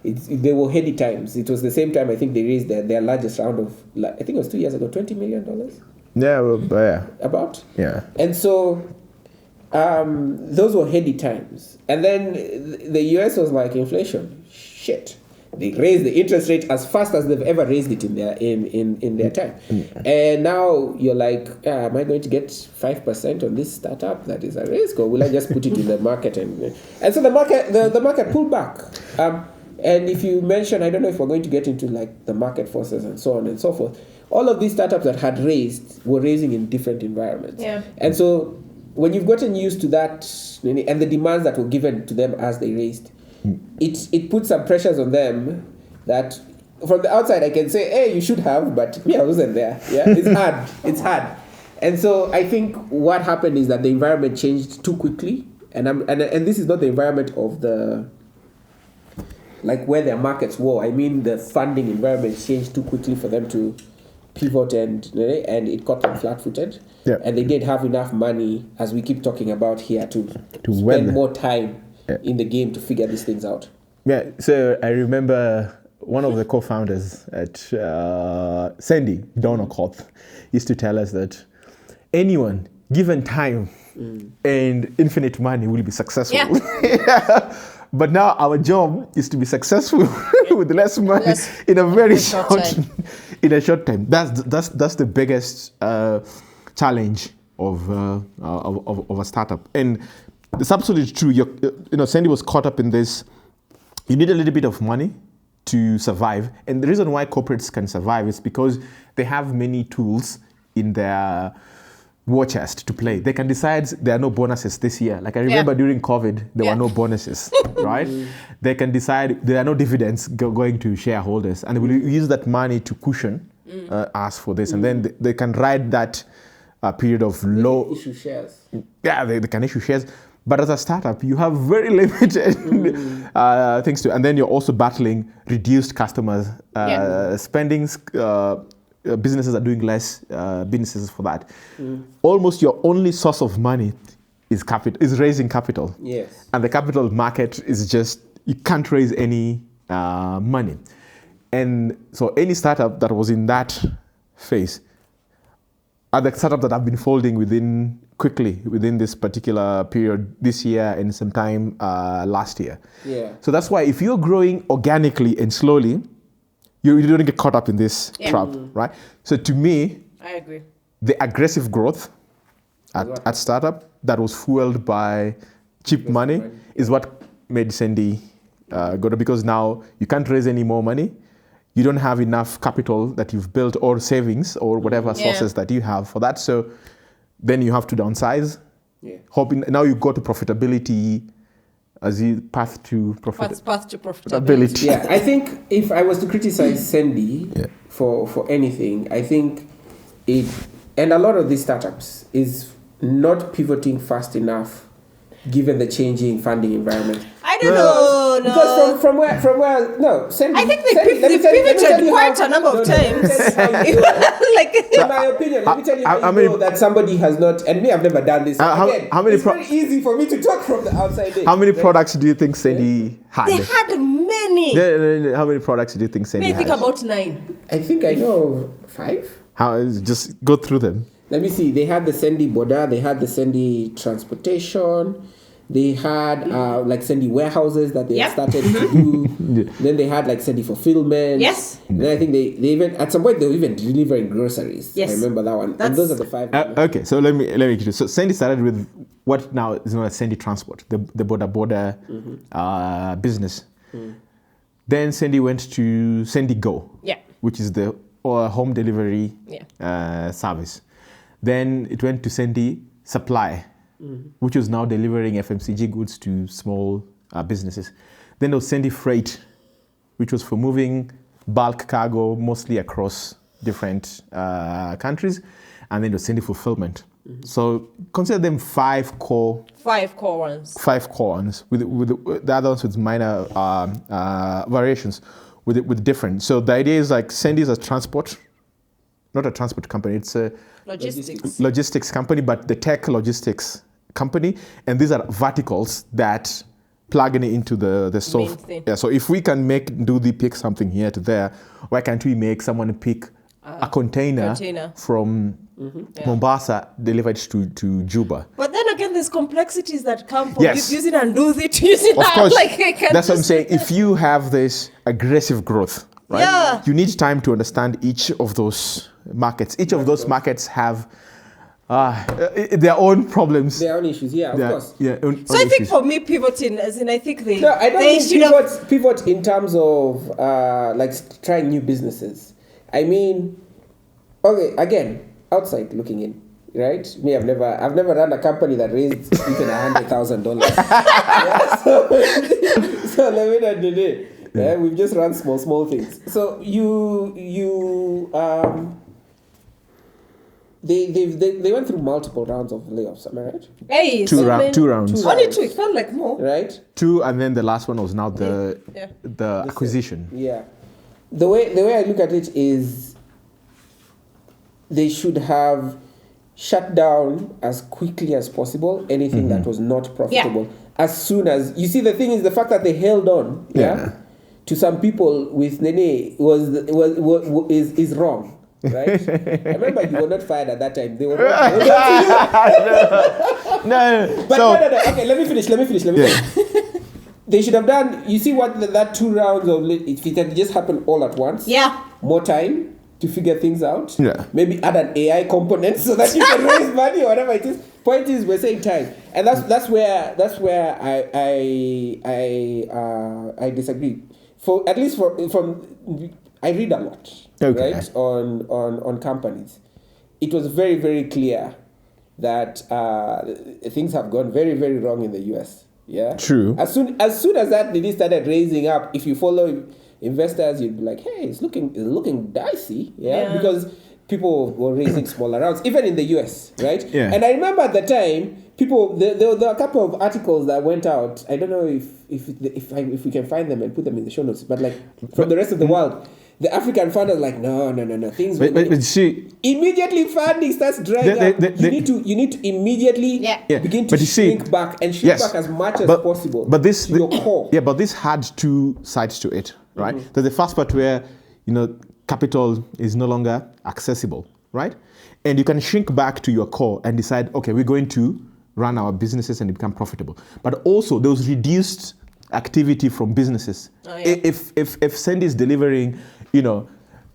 They were heady times. It was the same time I think they raised their largest round of, I think it was 2 years ago, $20 million. About. And so those were heady times. And then the US was like, inflation, shit. They raised the interest rate as fast as they've ever raised it in their time. And now you're like, am I going to get 5% on this startup? That is a risk, or will I just put it in the market? And so the market pulled back. And if you mention, I don't know if we're going to get into like the market forces and so on and so forth. All of these startups that had raised were raising in different environments. Yeah. And so when you've gotten used to that and the demands that were given to them as they raised, it puts some pressures on them that from the outside I can say, hey, you should have, but me, I wasn't there. Yeah, it's hard. And so I think what happened is that the environment changed too quickly, and this is not the environment of the like where their markets were. I mean, the funding environment changed too quickly for them to pivot, and it caught them flat-footed. Yeah. And they didn't have enough money, as we keep talking about here, to spend more time in the game to figure these things out. Yeah, so I remember one of the co-founders at Sendy, Don Okoth, used to tell us that anyone given time and infinite money will be successful. Yeah. But now our job is to be successful with less money in a very short time. That's the biggest challenge of a startup. And it's absolutely true. Sendy was caught up in this. You need a little bit of money to survive. And the reason why corporates can survive is because they have many tools in their war chest to play. They can decide there are no bonuses this year. Like I remember during COVID, there were no bonuses, right? They can decide there are no dividends going to shareholders, and they will use that money to cushion us for this. And then they can ride that period of low... Issue shares. Yeah, they can issue shares. But as a startup, you have very limited things to... And then you're also battling reduced customers, spendings... businesses are doing less businesses for that. Almost your only source of money is raising capital. Yes. And the capital market is just, you can't raise any money. And so any startup that was in that phase are the startups that have been folding within this particular period this year and sometime last year. Yeah. So that's why if you're growing organically and slowly, you don't get caught up in this trap, right? So to me, I agree. The aggressive growth at startup that was fueled by cheap money is what made Sendy go to, because now you can't raise any more money. You don't have enough capital that you've built or savings or whatever sources that you have for that. So then you have to downsize. Yeah. Hoping now you go to profitability. As you path to profitability. Yeah, I think if I was to criticize Sendy for anything, I think it, and a lot of these startups, is not pivoting fast enough given the changing funding environment. I don't know. Because from where Sendy, I think they've pivoted quite a number of times. In my opinion, let me tell you how you know that somebody has not, and me, I've never done this. It's very easy for me to talk from the outside in. How many products do you think Sendy had? They had many. How many products do you think Sendy had? I think about 9. I think I know 5. Just go through them. Let me see. They had the Sendy Boda, they had the Sendy Transportation, they had like Sendy warehouses that they had started to do. Then they had like Sendy Fulfillment. Yes. Then I think they even, at some point, they were even delivering groceries. Yes. I remember that one. And those are the 5. Okay, so let me get you. So Sendy started with what now is known as Sendy Transport, the Boda business. Then Sendy went to Sendy Go, which is the home delivery service. Then it went to Sendy Supply, which is now delivering FMCG goods to small businesses. Then there was Sendy Freight, which was for moving bulk cargo mostly across different countries. And then there was Sendy Fulfillment. So consider them 5 core ones. 5 core ones, with the other ones with minor variations, with different. So the idea is like Sendy is a transport, not a transport company. It's a logistics company, but the tech logistics company. And these are verticals that plug into the soft. Yeah. So if we can pick something here to there, why can't we make someone pick a container from Mombasa delivered to Juba? But then again, there's complexities that come from Yes. using Anduzi to using Of course, like, I can't that's what I'm just- saying. If you have this aggressive growth, right? Yeah. You need time to understand each of those markets. Each of those markets have their own problems. Their own issues, yeah, of course. Yeah. So I think for me, pivoting, as in, I think they. No, I don't they mean should have. pivot in terms of like trying new businesses. I mean, okay, again, outside looking in, right? Me, I've never run a company that raised even $100,000. So let me not do it. Yeah, we've just run small things. So they went through multiple rounds of layoffs. Am I right? Hey, Two rounds. Only two. It felt like more. Right. 2, and then the last one was now the acquisition. Yeah. The way I look at it is they should have shut down as quickly as possible anything that was not profitable. As soon as you see, the thing is the fact that they held on, to some people with Nene is wrong. Right? I remember you were not fired at that time. They were not. No. But no. Okay, let me finish. They should have done. You see what that 2 rounds of if it had just happened all at once. Yeah. More time to figure things out. Yeah. Maybe add an AI component so that you can raise money or whatever it is. Point is, we're saying time, and that's where I disagree. For at least from I read a lot. Okay. Right, on companies. It was very, very clear that things have gone very, very wrong in the US. Yeah. True. As soon as that Nini started raising up, if you follow investors, you'd be like, hey, it's looking dicey. Yeah. Because people were raising smaller rounds, even in the US, right? Yeah. And I remember at the time, there were a couple of articles that went out. I don't know if we can find them and put them in the show notes, but like from the rest of the world. The African funders like no things. But see, immediately funding starts drying up. You need to immediately begin to shrink back and shrink back as much as possible. But this to your core. Yeah, but this had 2 sides to it, right? There's the first part where capital is no longer accessible, right? And you can shrink back to your core and decide, okay, we're going to run our businesses and become profitable. But also there was reduced activity from businesses. If Sendy is delivering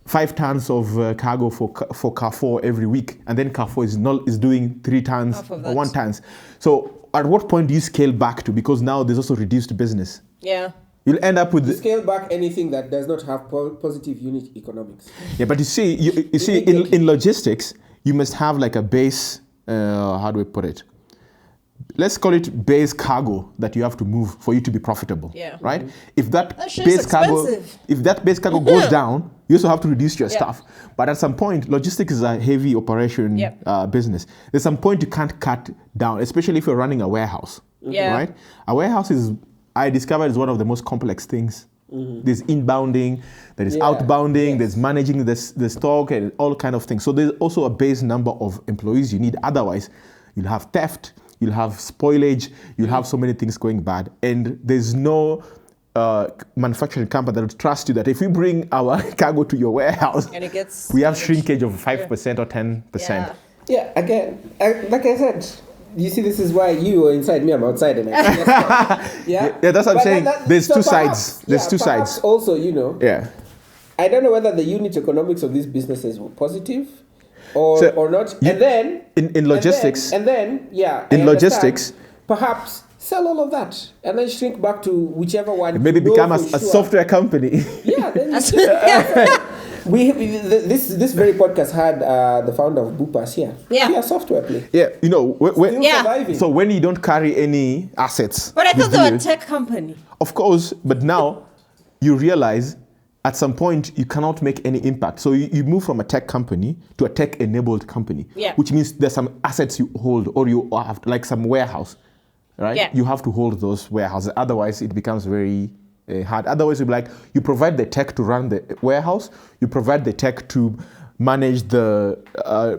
5 tons of cargo for Carrefour every week, and then Carrefour is doing 3 tons or 1 tons. So at what point do you scale back to? Because now there's also reduced business. Yeah. You'll end up with scale back anything that does not have positive unit economics. Yeah, but you see, in logistics, you must have like a base. How do we put it? Let's call it base cargo that you have to move for you to be profitable. Yeah. Right? If that base cargo goes down, you also have to reduce your stuff. But at some point, logistics is a heavy operation business. There's some point you can't cut down, especially if you're running a warehouse. Yeah. Right? A warehouse I discovered is one of the most complex things. There's inbounding, there is outbounding, there's managing the stock and all kind of things. So there's also a base number of employees you need. Otherwise, you'll have theft, you'll have spoilage, you'll have so many things going bad. And there's no manufacturing company that will trust you that if we bring our cargo to your warehouse, and we have shrinkage of 5% or 10%. Yeah, again, like I said, you see, this is why you are inside me, I'm outside. And yeah, that's what I'm saying. There's two sides. There's two sides. Also, I don't know whether the unit economics of these businesses were positive or not. And then in logistics, in logistics, perhaps sell all of that and then shrink back to whichever one. Maybe become a software company. Yeah. This very podcast had the founder of Bupas here. Yeah, software play. Yeah, so when you don't carry any assets. But I thought they were a tech company. Of course, but now you realize at some point you cannot make any impact. So you move from a tech company to a tech-enabled company, which means there's some assets you hold or you have like some warehouse, right? Yeah. You have to hold those warehouses. Otherwise, it becomes very hard. Otherwise, you'll be like, you provide the tech to run the warehouse, you provide the tech to manage the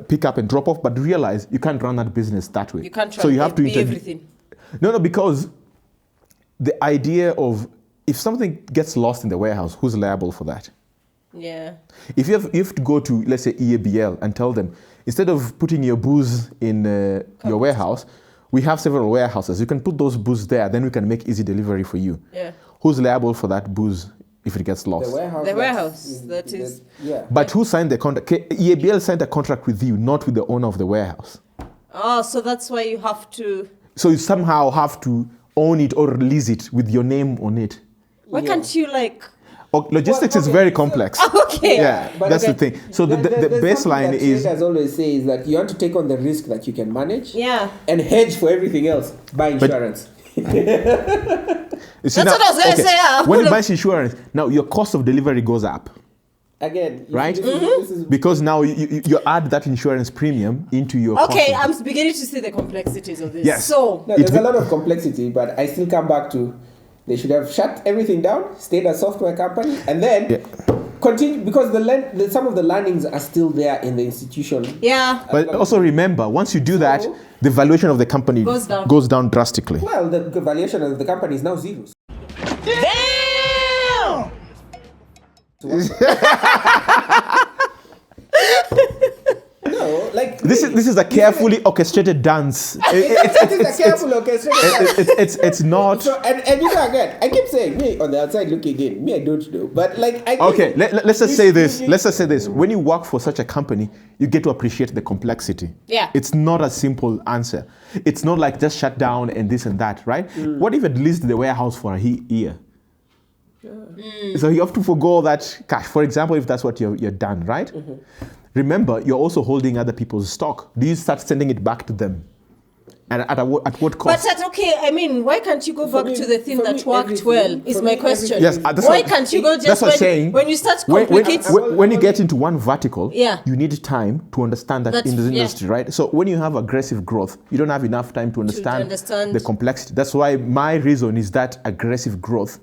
pick up and drop off, but realize you can't run that business that way. You can't so you have to everything. No, because the idea of if something gets lost in the warehouse, who's liable for that? Yeah. If you have to go to, let's say, EABL and tell them, instead of putting your booze in your warehouse, We have several warehouses. You can put those booze there, then we can make easy delivery for you. Yeah. Who's liable for that booze if it gets lost? The warehouse. That is. Yeah. But who signed the contract? EABL signed a contract with you, not with the owner of the warehouse. Oh, so that's why you have to. So you somehow have to own it or release it with your name on it. Why can't you Logistics is very complex. Okay. Yeah, but that's the thing. So the baseline is. As always say is that you want to take on the risk that you can manage. Yeah. And hedge for everything else. Buy insurance. You see That's what I was going to say. When you buy insurance, now your cost of delivery goes up. Again, right? This is because now you add that insurance premium into your Okay, cost. I'm beginning to see the complexities of this. Yes. So there's a lot of complexity, but I still come back to they should have shut everything down, stayed a software company, and then continue because some of the learnings are still there in the institution. Yeah. But also remember, once you do that, the valuation of the company goes down drastically. Well, the valuation of the company is now zero. Damn! No, like this is a carefully orchestrated dance. It's not. So, and you know again, I keep saying me on the outside looking in. Me, I don't know, but like I. Okay, let's just say this. Let's just say this. When you work for such a company, you get to appreciate the complexity. Yeah. It's not a simple answer. It's not like just shut down and this and that, right? What if it leased the warehouse for a year? So you have to forgo that cash. For example, if that's what you're done, right? Remember, you're also holding other people's stock. Do you start sending it back to them? And at what cost? But I mean, why can't you go back to the thing that worked well? Is my question. Yes, why can't you go just when you start complicating? When you get into one vertical, Yeah. you need time to understand that in this industry, right? So when you have aggressive growth, you don't have enough time to understand the complexity. That's why my reason is that aggressive growth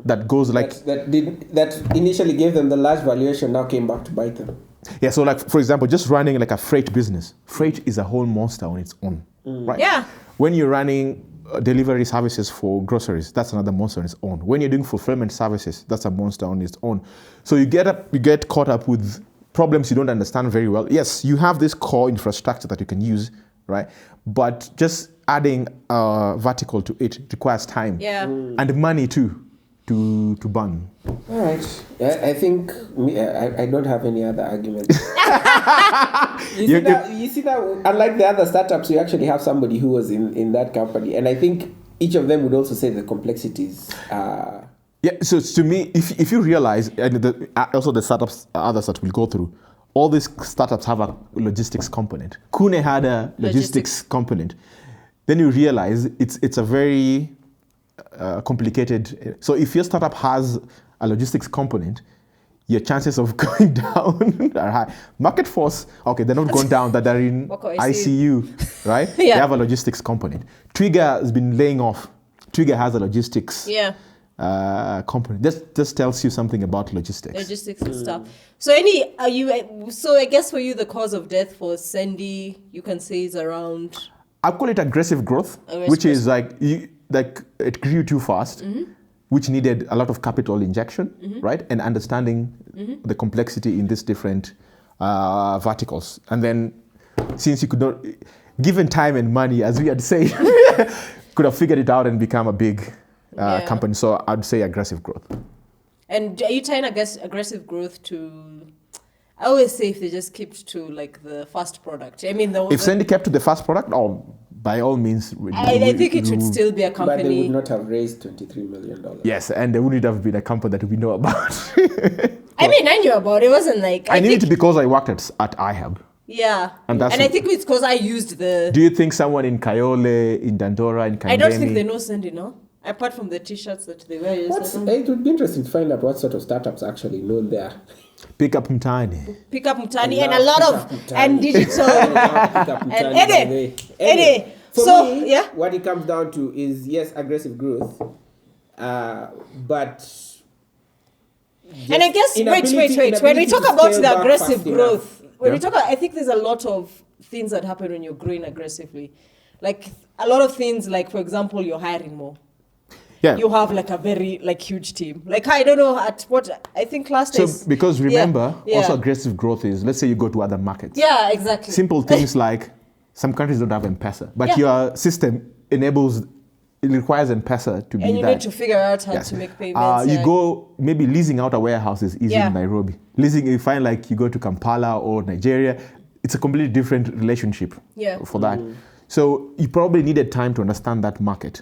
that goes like that initially gave them the large valuation now came back to bite them. Yeah, so like for example, just running like a freight business. Freight is a whole monster on its own, right? Yeah. When you're running delivery services for groceries, that's another monster on its own. When you're doing fulfillment services, that's a monster on its own. So you get caught up with problems you don't understand very well. Yes, you have this core infrastructure that you can use, right? But just adding vertical to it requires time and money too to burn. All right. I think I don't have any other arguments. You see that unlike the other startups, you actually have somebody who was in that company. And I think each of them would also say the complexities are... Yeah, so to me, if you realize, and also the startups, others that we'll go through, all these startups have a logistics component. Kune had a logistics component. Then you realize it's a very complicated. So if your startup has a logistics component, your chances of going down are high. MarketForce, okay, they're not going down, that they're in ICU, right? Yeah. They have a logistics component. Twiga has been laying off. Twiga has a logistics component. This tells you something about logistics. And stuff. So I guess for you the cause of death for Sendy, you can say is around. I call it aggressive growth, which is like it grew too fast, which needed a lot of capital injection, right? And understanding the complexity in these different verticals. And then since you could not, given time and money, as we had said, could have figured it out and become a big company. So I'd say aggressive growth. And are you tying aggressive growth to... I always say if they just kept to like the first product. I mean, if Sendy kept to the first product, by all means, I think it would still be a company. But they would not have raised $23 million. Yes, and they wouldn't have been a company that we know about. I mean, I knew about it. It wasn't like I knew it because I worked at iHub. Yeah, and I think it's because I used the. Do you think someone in Kayole, in Dandora, in Kangemi? I don't think they know Sendy, no. Apart from the T-shirts that they wear. It would be interesting to find out what sort of startups actually know there. Pick up Mtani, and a lot of and digital and Eddie. For me, what it comes down to is yes, aggressive growth, but. And I guess wait. When we talk about the aggressive growth, I think there's a lot of things that happen when you're growing aggressively, like a lot of things. Like for example, you're hiring more. Yeah. You have like a very huge team. Like I don't know at what I think last time. So because remember, also aggressive growth is, let's say you go to other markets. Yeah, exactly. Simple things like Some countries don't have M-Pesa, but Yeah. your system enables. It requires M-Pesa to be And you that. need to figure out how to make payments. You go, maybe leasing out a warehouse is easy Yeah. in Nairobi. Leasing, you find like you go to Kampala or Nigeria, it's a completely different relationship for that. So you probably needed time to understand that market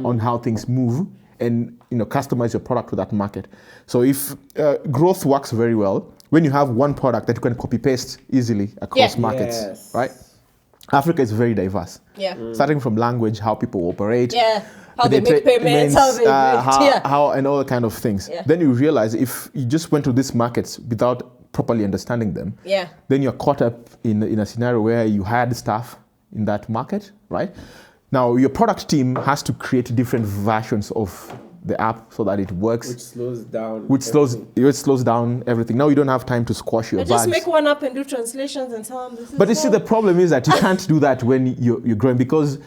on how things move and customize your product to that market. So if growth works very well, when you have one product that you can copy paste easily across markets, right? Africa is very diverse. Starting from language, how people operate, how they make payments, how they how and all kind of things. Then you realize if you just went to these markets without properly understanding them, then you're caught up in a scenario where you hired staff in that market, right? Now your product team has to create different versions of the app so that it works. Which slows down everything. Now you don't have time to squash your just bags. make one up and do translations and tell them this is But you see, the problem is that you can't do that when you're growing, because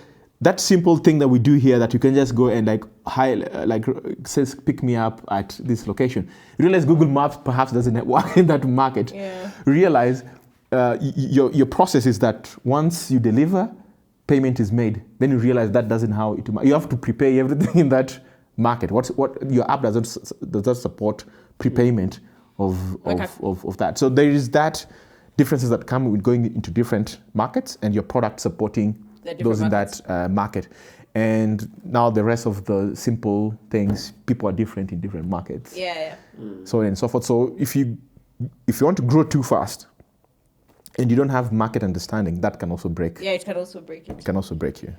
that simple thing that we do here, that you can just go and says pick me up at this location. You realize Google Maps perhaps doesn't work in that market. Realize your process is that once you deliver, payment is made. Then you realize that doesn't how it. You have to prepay everything in that market. What your app doesn't support prepayment of that. So there is that differences that come with going into different markets and your product supporting those markets. In that market. And now the rest of the simple things, people are different in different markets. So on and so forth. So if you want to grow too fast and you don't have market understanding, that can also break. It can also break it. It can also break you.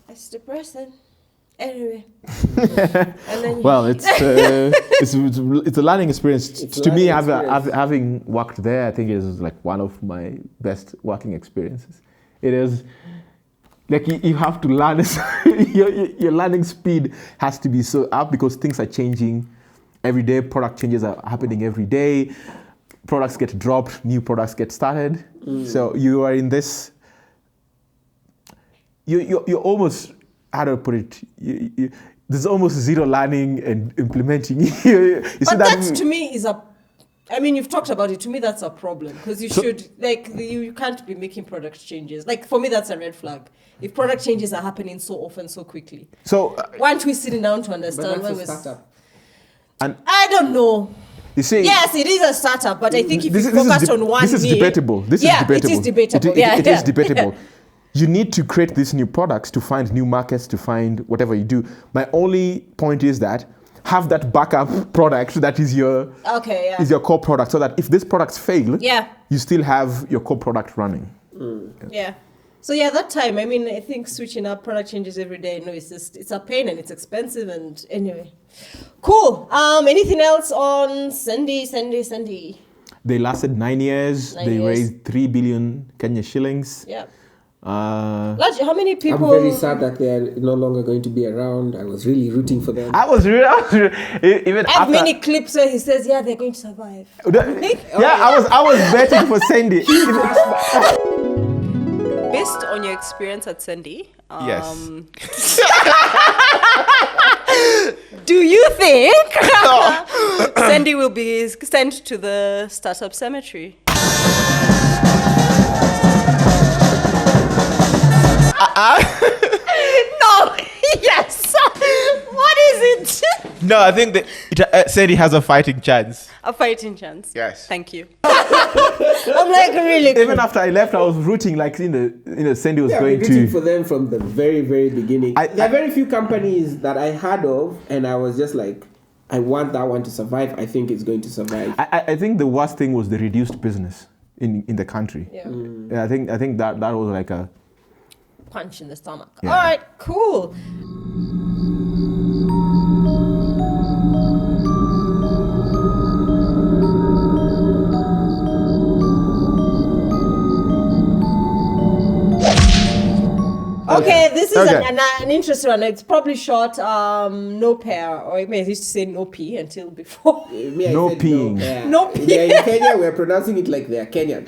It's depressing. Anyway. Well, it's a learning experience. To me, having worked there, I think it is like one of my best working experiences. It is like you have to learn. Your learning speed has to be so up because things are changing every day. Product changes are happening every day. Products get dropped, new products get started. So you are in this. You're almost. How do I put it? There's almost zero learning and implementing. You but that to me is you've talked about it. To me, that's a problem because you can't be making product changes. Like for me, that's a red flag. If product changes are happening so often, so quickly. So why aren't we sitting down to understand? But that's a startup. And I don't know. You see, yes, it is a startup, but I think if you focus on one, this is debatable. It is debatable. It is debatable. You need to create these new products to find new markets, to find whatever you do. My only point is that have that backup product that is your core product, so that if these products fail, you still have your core product running. So that time, I think switching up product changes every day. No, it's a pain and it's expensive. And anyway, cool. Anything else on Sendy? They lasted 9 years. They raised 3 billion Kenya shillings. How many people? I'm very sad that they are no longer going to be around. I was really rooting for them. I was even I have many clips where he says, they're going to survive. I was betting for Sendy. Based on your experience at Sendy, yes. Do you think Sendy will be sent to the startup cemetery? No. Yes. What is it? No, I think that Sendy has a fighting chance. A fighting chance. Yes. Thank you. I'm like really. Even after I left, I was rooting like Sendy was going to. Rooting for them from the very, very beginning. There are very few companies that I heard of, and I was just like, I want that one to survive. I think it's going to survive. I think the worst thing was the reduced business in the country. I think that was like a punch in the stomach. All right, cool. Okay, this is an interesting one. It's probably short Nopea, or I used to say Nopea until before. Nopeing. Nopea. In Kenya, we're pronouncing it like they're Kenyan.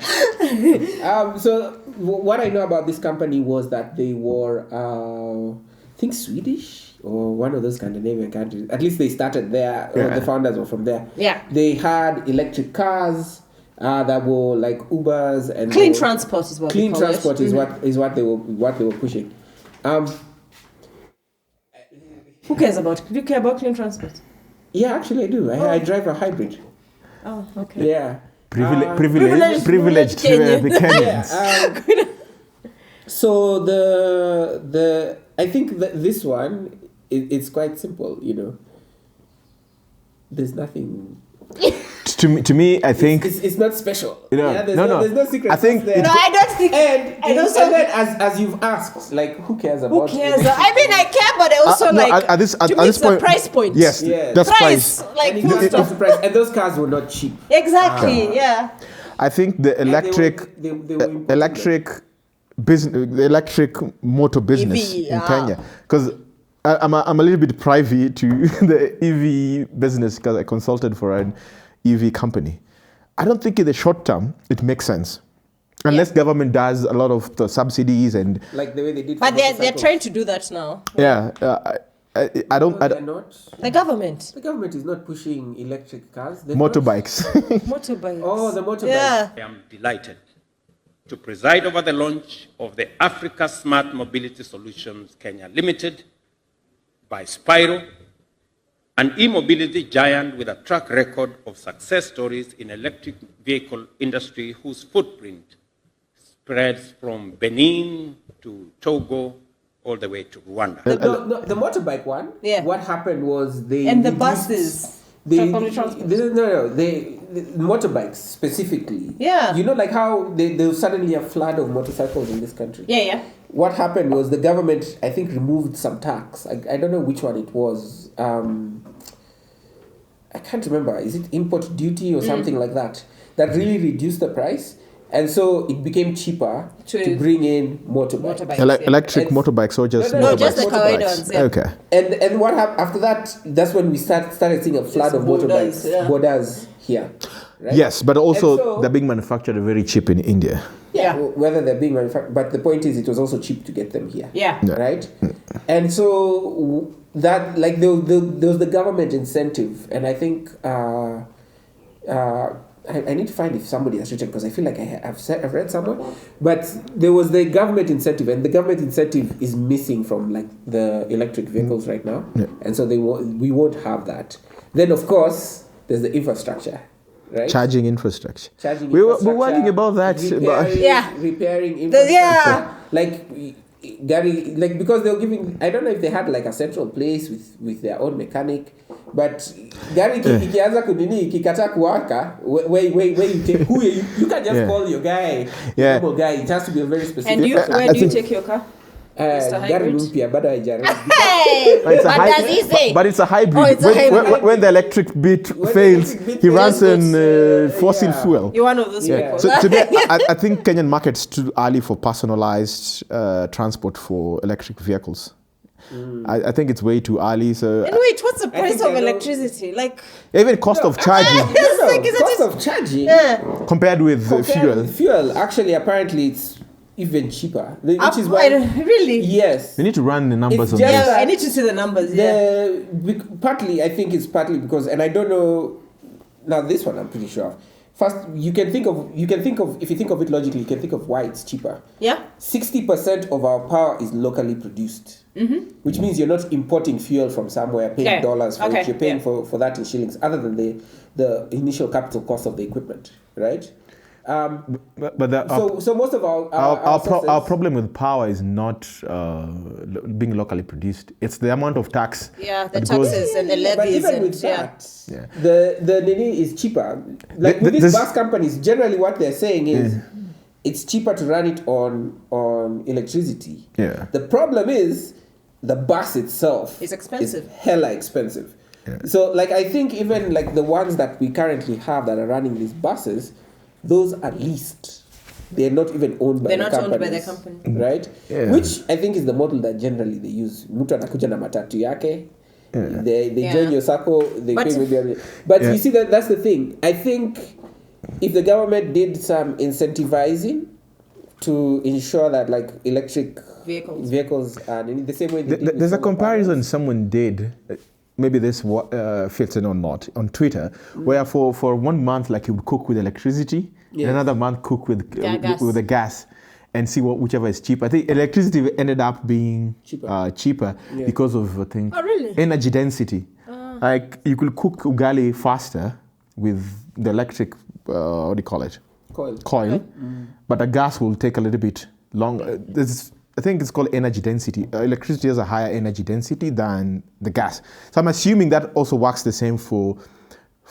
So what I know about this company was that they were, I think, Swedish or one of those Scandinavian countries. At least they started there. Or the founders were from there. Yeah. They had electric cars. that were like Ubers and clean transport is what clean we call transport it. is what they were pushing. Who cares about? Do you care about clean transport? Yeah, actually I do. I drive a hybrid. Oh, okay. Yeah. Privileged Kenyan. the Kenyans. Yeah, so I think that this one it's quite simple. There's nothing. To me, I think it's not special. No, there's no secret. I think No, I don't think. And I don't. and then as you've asked, like, who cares about? Who cares? I mean, I care, but I also at this the price point. Yes, that's price. Like, and it comes to price, and those cars were not cheap. Exactly. Yeah. I think the electric the electric motor business EV, in Kenya, because I'm a little bit privy to the EV business because I consulted for an EV company. I don't think in the short term it makes sense. Unless government does a lot of the subsidies and like the way they did. But they're trying to do that now. Yeah, I don't. They're not. The government. The government is not pushing electric cars. Motorbikes. Motorbikes. Oh, the motorbikes. Yeah. I am delighted to preside over the launch of the Africa Smart Mobility Solutions Kenya Limited by Spiro, an e-mobility giant with a track record of success stories in electric vehicle industry whose footprint spreads from Benin to Togo all the way to Rwanda. The motorbike one. Yeah. What happened was they And the buses. The motorbikes specifically. Yeah. Like how there was suddenly a flood of motorcycles in this country. Yeah. What happened was the government, I think, removed some tax. I don't know which one it was. I can't remember. Is it import duty or something like that? That really reduced the price. And so it became cheaper to bring in motorbikes. Electric motorbikes or just motorbikes? No, just the kawaii ones. Yeah. Okay. And what happened after that? That's when we started seeing a flood of motorbikes, borders here. Right? Yes, but also they're being manufactured very cheap in India. Yeah, whether they're being manufactured, but the point is, it was also cheap to get them here. Yeah. Right. And so that there was the government incentive, and I think I need to find if somebody has written, because I feel like I've read somewhere, but there was the government incentive, and the government incentive is missing from the electric vehicles right now, and so we won't have that. Then of course there's the infrastructure. Right? Charging infrastructure. We were worrying about that. Repairing infrastructure. Because they were giving, I don't know if they had a central place with their own mechanic, but gari kikianza kunini kikata kuwaka, where you take you can just call your guy, normal guy. It has to be a very specific. And where do you take your car? Gari mpya bado haijaribu. But it's a hybrid. Oh, it's a hybrid. When the electric bit fails, he runs on fossil fuel. You're one of those people. So today, I think Kenyan market's too early for personalized transport for electric vehicles. I think it's way too early. So. And wait, what's the price of electricity? Even cost of charging. Cost of charging. Compared with fuel. Fuel, actually, apparently, it's even cheaper, which is why really yes we need to run the numbers on this. I need to see the numbers. Partly I think it's partly because, and I don't know now, this one I'm pretty sure of. First, if you think of it logically, you can think of why it's cheaper. 60% of our power is locally produced, which means you're not importing fuel from somewhere, paying dollars for it. You're paying for that in shillings, other than the initial capital cost of the equipment, right? So most of our problem with power is not being locally produced. It's the amount of tax. Yeah, the taxes and the levies. But even with that, the nini is cheaper. With these bus companies, generally what they're saying is it's cheaper to run it on electricity. Yeah. The problem is the bus itself is expensive. Is hella expensive. Yeah. So I think even the ones that we currently have that are running these buses, those are leased. They're not even owned by the company. They're not owned by the company. Right? Yeah. Which I think is the model that generally they use. Mtu anakuja na matatu yake. They join your circle. They pay maybe. But you see, that's the thing. I think if the government did some incentivizing to ensure that electric vehicles are in the same way they did there's a comparison someone did. maybe this fits in or not, on Twitter, where for 1 month, like you would cook with electricity, and another month cook with the gas, and see whichever is cheap. I think electricity ended up being cheaper because of energy density. Like you could cook ugali faster with the electric, what do you call it? Coil. But the gas will take a little bit longer. I think it's called energy density. Electricity has a higher energy density than the gas. So I'm assuming that also works the same for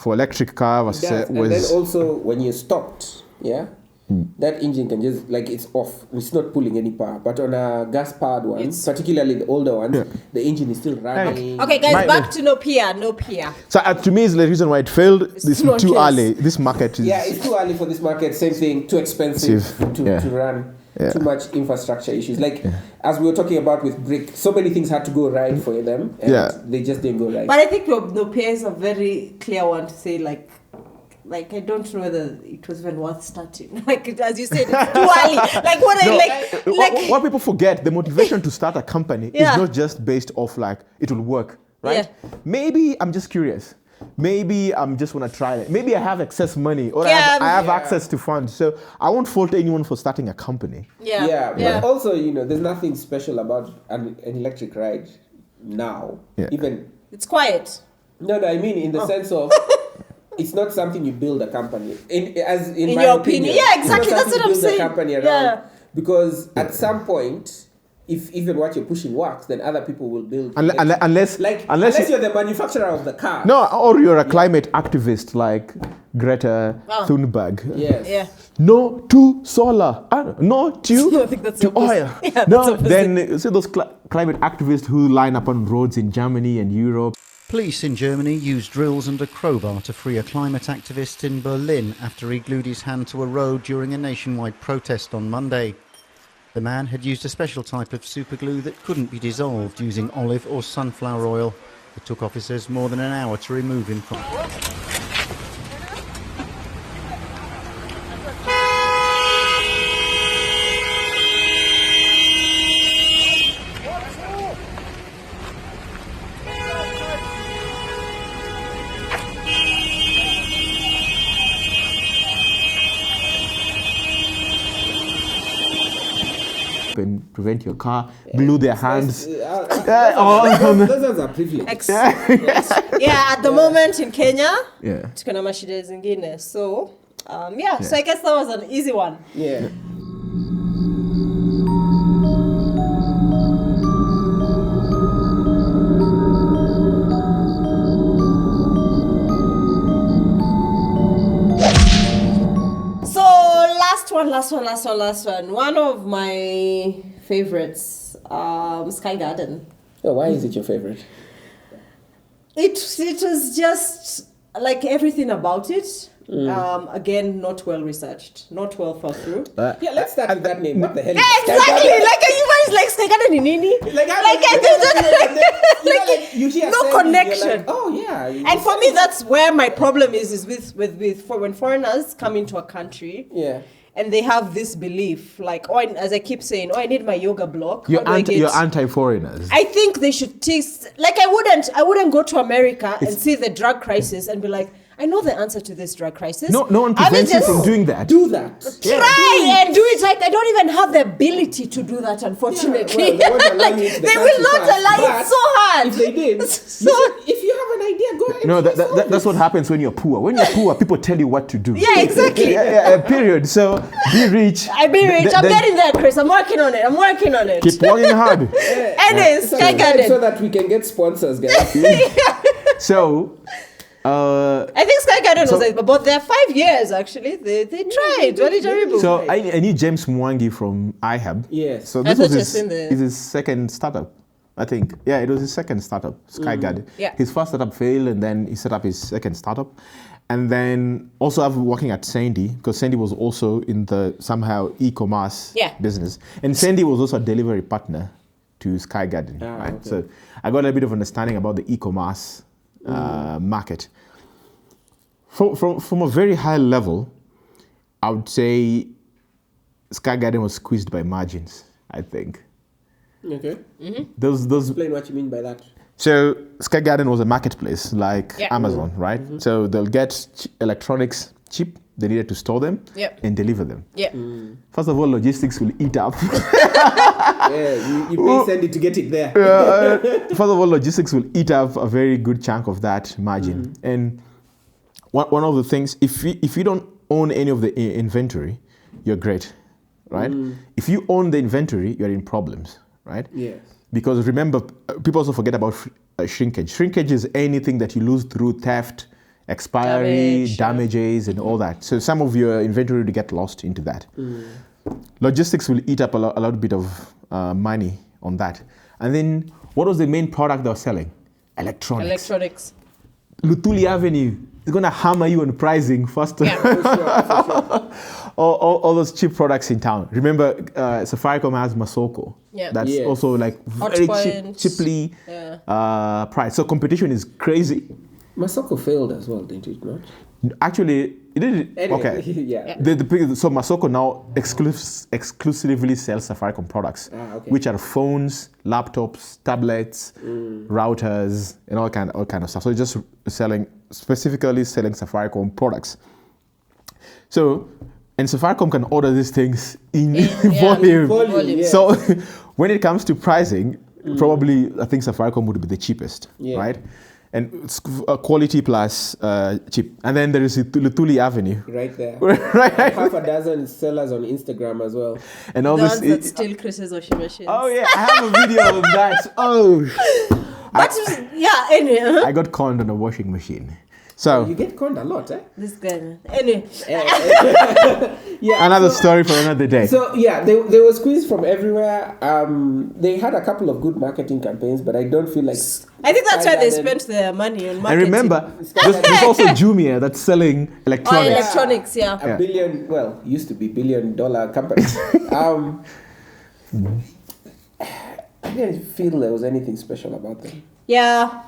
electric car versus... And then also when you're stopped, that engine can just, like, it's off. It's not pulling any power. But on a gas-powered one, particularly the older ones, the engine is still running. Okay, guys, back to Nopea. So to me, it's the reason why it failed. It's too early. This market is... Yeah, it's too early for this market. Same thing, too expensive to run. Too much infrastructure issues. Like, as we were talking about with Brck, so many things had to go right for them, and they just didn't go right. But I think Nopea is a very clear one to say, like I don't know whether it was even worth starting. Like, as you said, it's too early. Like, what people forget, the motivation to start a company is not just based off, like, it will work, right? Yeah. Maybe I'm just curious. Maybe I'm just want to try it. Maybe I have excess money, or I have access to funds. So I won't fault anyone for starting a company. But also, there's nothing special about an electric ride now. Even it's quiet. No, I mean in the sense of it's not something you build a company in my your opinion. Yeah, exactly. That's what I'm saying. A company around because at some point, if even what you're pushing works, then other people will build. Unless you're the manufacturer of the car. No, or you're a climate activist like Greta Thunberg. Yes. Yeah. No to solar. No to oil. Yeah, no, then see those climate activists who line up on roads in Germany and Europe. Police in Germany used drills and a crowbar to free a climate activist in Berlin after he glued his hand to a road during a nationwide protest on Monday. The man had used a special type of superglue that couldn't be dissolved using olive or sunflower oil. It took officers more than an hour to remove him from... and prevent your car, glue their hands. Those are privileged. At the moment in Kenya, tukona mashida zingine. So, so I guess that was an easy one. Yeah. Last one. One of my favorites, Skygarden. Oh, why is it your favorite? It was just like everything about it. Again, not well researched, not well thought through. Let's start with that name. What the hell? Exactly. Like, are you guys like Skygarden in Nini? You hear no connection. Like, oh yeah. And for me, that's where my problem is with when foreigners come into a country. Yeah. And they have this belief, like, as I keep saying, I need my yoga block. You're anti-foreigners. I think they should taste. Like, I wouldn't go to America and see the drug crisis and be like, I know the answer to this drug crisis. No one prevents you from doing that. Do that. Try and do it. Like, I don't even have the ability to do that, unfortunately. They won't allow you they will not allow it so hard. If they did, if you have an idea, go ahead. No, that's what happens when you're poor. When you're poor, people tell you what to do. Yeah, exactly. Period. So be rich. I'm getting there, Chris. I'm working on it. Keep working hard. Anyways, Skygarden. So that we can get sponsors, guys. So... I think Skygarden was about their 5 years actually. They tried. Really terrible. So I knew James Mwangi from iHub. Yes. So this was his second startup, I think. Yeah, it was his second startup, Skygarden. Yeah. His first startup failed, and then he set up his second startup. And then also I've been working at Sendy, because Sendy was also in the somehow e-commerce business. And Sendy was also a delivery partner to Skygarden. Right? Okay. So I got a bit of understanding about the e-commerce market. From a very high level, I would say Skygarden was squeezed by margins, I think. Okay. Those explain what you mean by that. So Skygarden was a marketplace like Amazon, right? So they'll get electronics cheap. They needed to store them and deliver them. First of all, logistics will eat up. You pay Sendy to get it there. First of all, logistics will eat up a very good chunk of that margin. And one of the things, if you don't own any of the inventory, you're great, right? If you own the inventory, you're in problems, right? Yes. Because remember, people also forget about shrinkage. Shrinkage is anything that you lose through theft, expiry, damages, and all that. So some of your inventory will get lost into that. Logistics will eat up a lot bit of money on that. And then, what was the main product they were selling? Electronics. Luthuli Avenue is going to hammer you on pricing first. For sure. all those cheap products in town. Remember, Safaricom has Masoko. That's also like very cheaply priced. So competition is crazy. Masoko failed as well, didn't it? Not? Actually, it did. Anyway, okay. So Masoko now exclusively sells Safaricom products, which are phones, laptops, tablets, routers, and all kind of stuff. So it's just specifically selling Safaricom products. So, and Safaricom can order these things in volume. So when it comes to pricing, probably I think Safaricom would be the cheapest, right? And it's quality plus cheap. And then there is Luthuli Avenue. Right there. Right. Half a dozen sellers on Instagram as well. And all the this. Ones that steal Chris's washing machines. Oh yeah, I have a video of that. Anyway. I got conned on a washing machine. So you get conned a lot, eh? This guy. Anyway. Another story for another day. So they were squeezed from everywhere. They had a couple of good marketing campaigns, but I don't feel like. I think that's why they spent their money on marketing. And remember, there's also Jumia that's selling electronics. Electronics, a billion. Well, used to be $1 billion company. I didn't feel there was anything special about them. Yeah.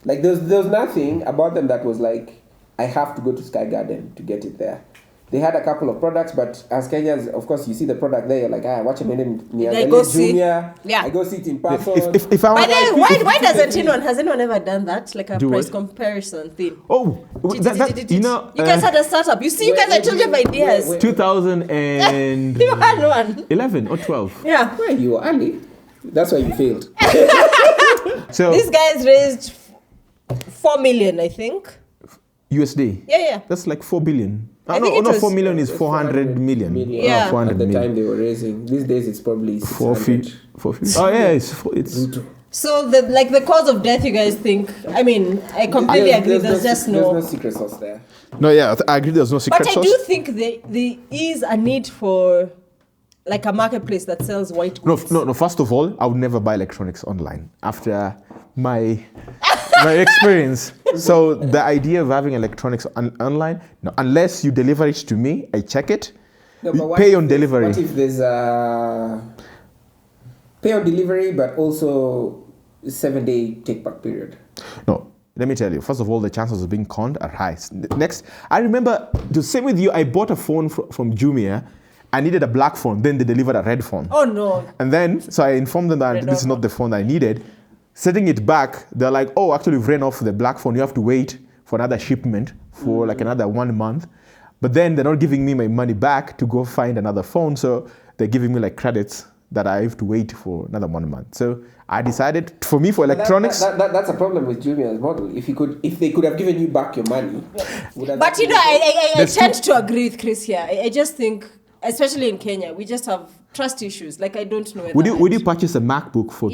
Like there was nothing about them that was like, I have to go to Skygarden to get it there. They had a couple of products, but as Kenyans, of course, you see the product there, you're like, watch a minute, I go Jumia. I go see it in person. If I But then, why doesn't anyone, has anyone ever done that? Like a price comparison thing? Oh, you know. You guys had a startup. You see, you guys are children of ideas. 2011 you had one. 11 or 12. Yeah. Well, you were early. That's why you failed. So these guys raised 4 million, I think. USD. Yeah. That's like 4 billion. No, 4 million is 400 million. Yeah. 400 at the million. time they were raising. These days it's probably 600. 450. Oh yeah, it's so the cause of death, you guys think? I mean, I completely agree. There's just no. There's no secret sauce there. No, yeah, I agree. There's no secret sauce. But I do think there is a need for like a marketplace that sells white goods. No. First of all, I would never buy electronics online after my experience. So the idea of having electronics online, no, unless you deliver it to me, I check it. No, pay on delivery. What if there's pay on delivery, but also 7-day take back period? No. Let me tell you, first of all, the chances of being conned are high. Next, I remember, the same with you, I bought a phone from Jumia. I needed a black phone, then they delivered a red phone. Oh no. And then, so I informed them that this is not the phone I needed. Setting it back, they're like, oh, actually we've ran off the black phone. You have to wait for another shipment for like another 1 month. But then they're not giving me my money back to go find another phone. So they're giving me like credits that I have to wait for another 1 month. So I decided, for me, for electronics. That's a problem with Jumia's model. If they could have given you back your money. But you know, I tend to agree with Chris here. I just think, especially in Kenya, we just have trust issues. Like I don't know. Would you purchase a MacBook for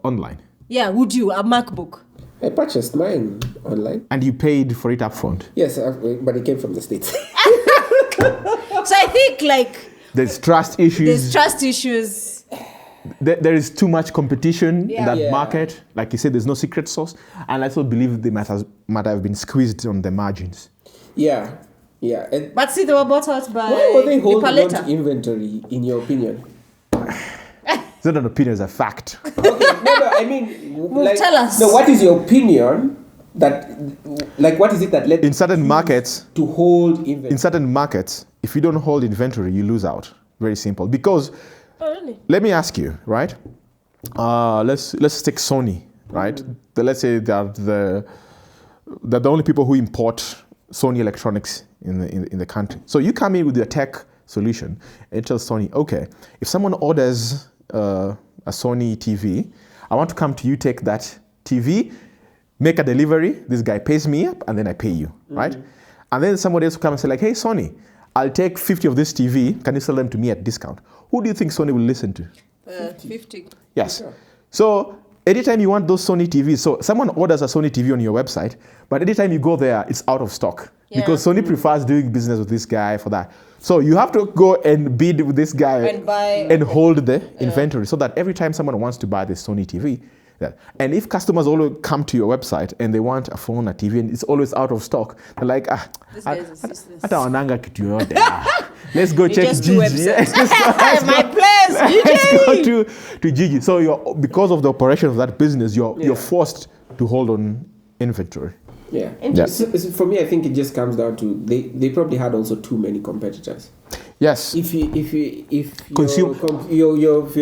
online? Yeah, would you a MacBook? I purchased mine online. And you paid for it up front? Yes, but it came from the States. So I think like there's trust issues. There is too much competition in that market. Like you said, there's no secret sauce. And I also believe they might have been squeezed on the margins. Yeah. But see, they were bought out by. Why were they holding on to inventory, in your opinion? It's not an opinion, it's a fact. Okay, no, I mean, tell us. No, what is your opinion what is it that led in certain markets to hold inventory? In certain markets, if you don't hold inventory, you lose out. Very simple. Because, let me ask you, right? let's take Sony, right? Let's say they're the only people who import Sony electronics in the country. So you come in with your tech solution and tell Sony, okay, if someone orders a Sony TV, I want to come to you, take that TV, make a delivery, this guy pays me up, and then I pay you, right? And then somebody else will come and say like, hey, Sony, I'll take 50 of this TV, can you sell them to me at discount? Who do you think Sony will listen to? 50. Yes. Sure. So anytime you want those Sony TVs, so someone orders a Sony TV on your website, but anytime you go there, it's out of stock. Because Sony prefers doing business with this guy for that. So you have to go and bid with this guy and buy and hold the inventory so that every time someone wants to buy this Sony TV, and if customers always come to your website and they want a phone, a TV, and it's always out of stock, they're like, let's go check Gigi. My place, Gigi. Let's go to Gigi. So because of the operation of that business, you're forced to hold on inventory. Yeah. So for me, I think it just comes down to they probably had also too many competitors. Yes. If you're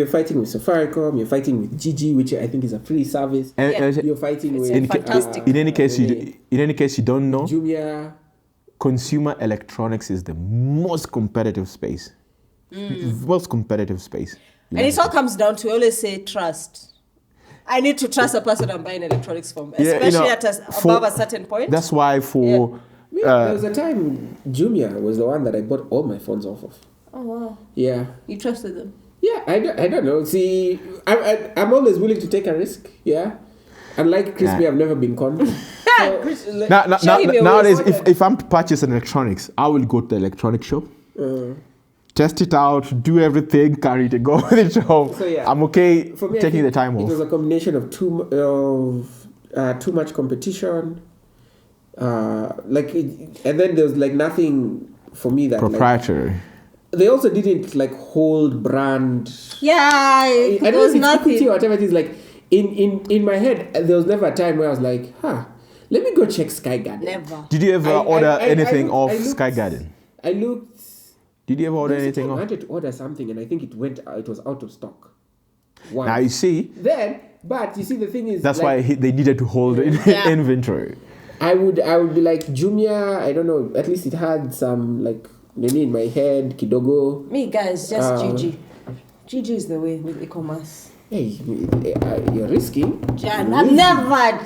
fighting with Safaricom, you're fighting with Gigi, which I think is a free service. You're fighting with fantastic. In any case, you don't know. Jumia. Consumer electronics is the most competitive space. Most competitive space. And it all comes down to, I always say, trust. I need to trust a person I'm buying electronics from, especially above a certain point. That's why there was a time Jumia was the one that I bought all my phones off of. Oh, wow. Yeah. You trusted them? Yeah, I don't know. See, I'm always willing to take a risk, yeah. Unlike Crispy, I've never been conned. Nowadays, if I'm to purchase an electronics, I will go to the electronic shop, test it out, do everything, carry it, and go with it home. So, I'm okay for me, taking the time off. It was a combination of too much competition, and then there was like nothing for me that proprietary. They also didn't like hold brand. Yeah, there was nothing. Or whatever it is, like in my head, there was never a time where I was like, let me go check Skygarden. Never. Did you ever order anything off Skygarden? I looked. Did you ever order anything off? I wanted to order something, and I think it was out of stock. Now you see. But you see, the thing is, that's why they needed to hold inventory. I would be like Jumia. I don't know. At least it had some like maybe in my head Kidogo. Me guys, just Gigi. Gigi is the way with e-commerce. Hey, you're risking. I'm never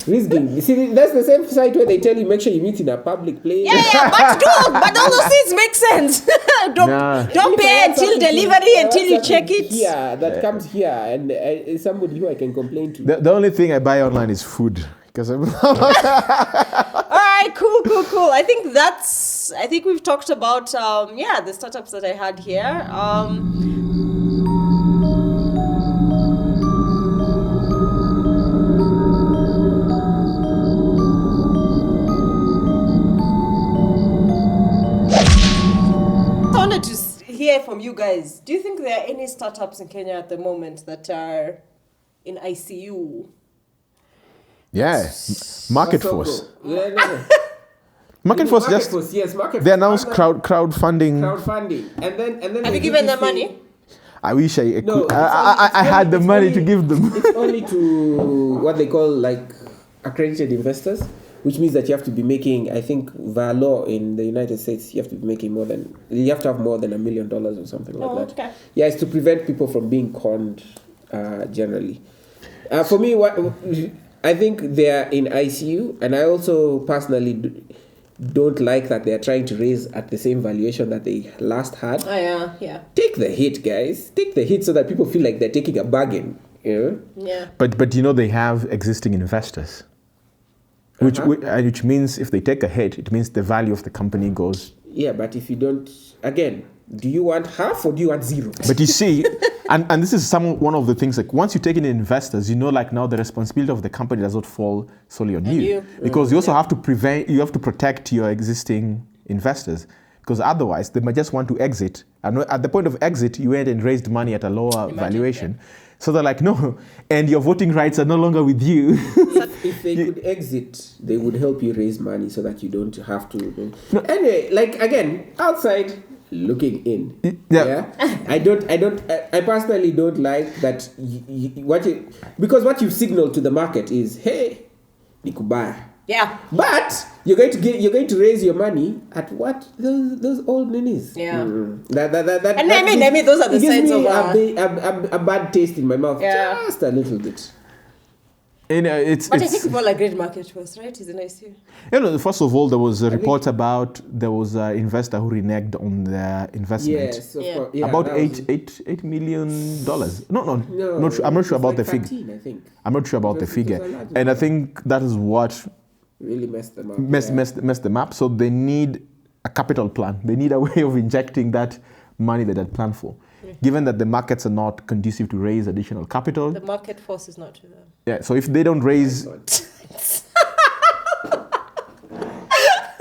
risking. You see, that's the same site where they tell you make sure you meet in a public place. but all those things make sense. Don't pay until delivery until you check it. Yeah, that comes here, and somebody who I can complain to. The only thing I buy online is food. All right, cool. I think we've talked about the startups that I had here. I wanted to hear from you guys. Do you think there are any startups in Kenya at the moment that are in ICU? Yeah, MarketForce. MarketForce, yes, MarketForce. They announced crowdfunding. And then have you given them money? I wish I could. I had the money to give them. It's only to what they call like accredited investors, which means that you have to be making, I think, via law in the United States, you have to be making you have to have more than $1 million or something like that. Okay. Yeah, it's to prevent people from being conned generally. For me, I think they are in ICU, and I also personally don't like that they are trying to raise at the same valuation that they last had. Oh, yeah. Take the hit, guys. Take the hit so that people feel like they're taking a bargain. You know? Yeah. But they have existing investors, which means if they take a hit, it means the value of the company goes. Yeah, but if you don't, again, do you want half or do you want zero? But you see, and this is one of the things, like once you take in investors, like now the responsibility of the company does not fall solely on you. Because you also have to protect your existing investors. Because otherwise, they might just want to exit. And at the point of exit, you went and raised money at a lower valuation. So they're like, no, and your voting rights are no longer with you. If they could exit, they would help you raise money so that you don't have to. No. Anyway, like again, outside, looking in. Yeah. I personally don't like that. Because what you've signaled to the market is, hey, nikubaya. Yeah. But you're going to raise your money at what those old ninis. Yeah. And I mean, those are the signs of a bad taste in my mouth. Yeah. Just a little bit. But I think people like great MarketForce, right? Is it nice here? First of all, there was a report about there was an investor who reneged on their investment. Yes, of course. Yeah, about $8 million. No, not sure. I'm not sure about the figure. I think. I'm not sure about the figure, and I think that is what really messed them up. Messed them up. So they need a capital plan. They need a way of injecting that money that they had planned for. Given that the markets are not conducive to raise additional capital. The MarketForce is not to them. Yeah, so if they don't raise...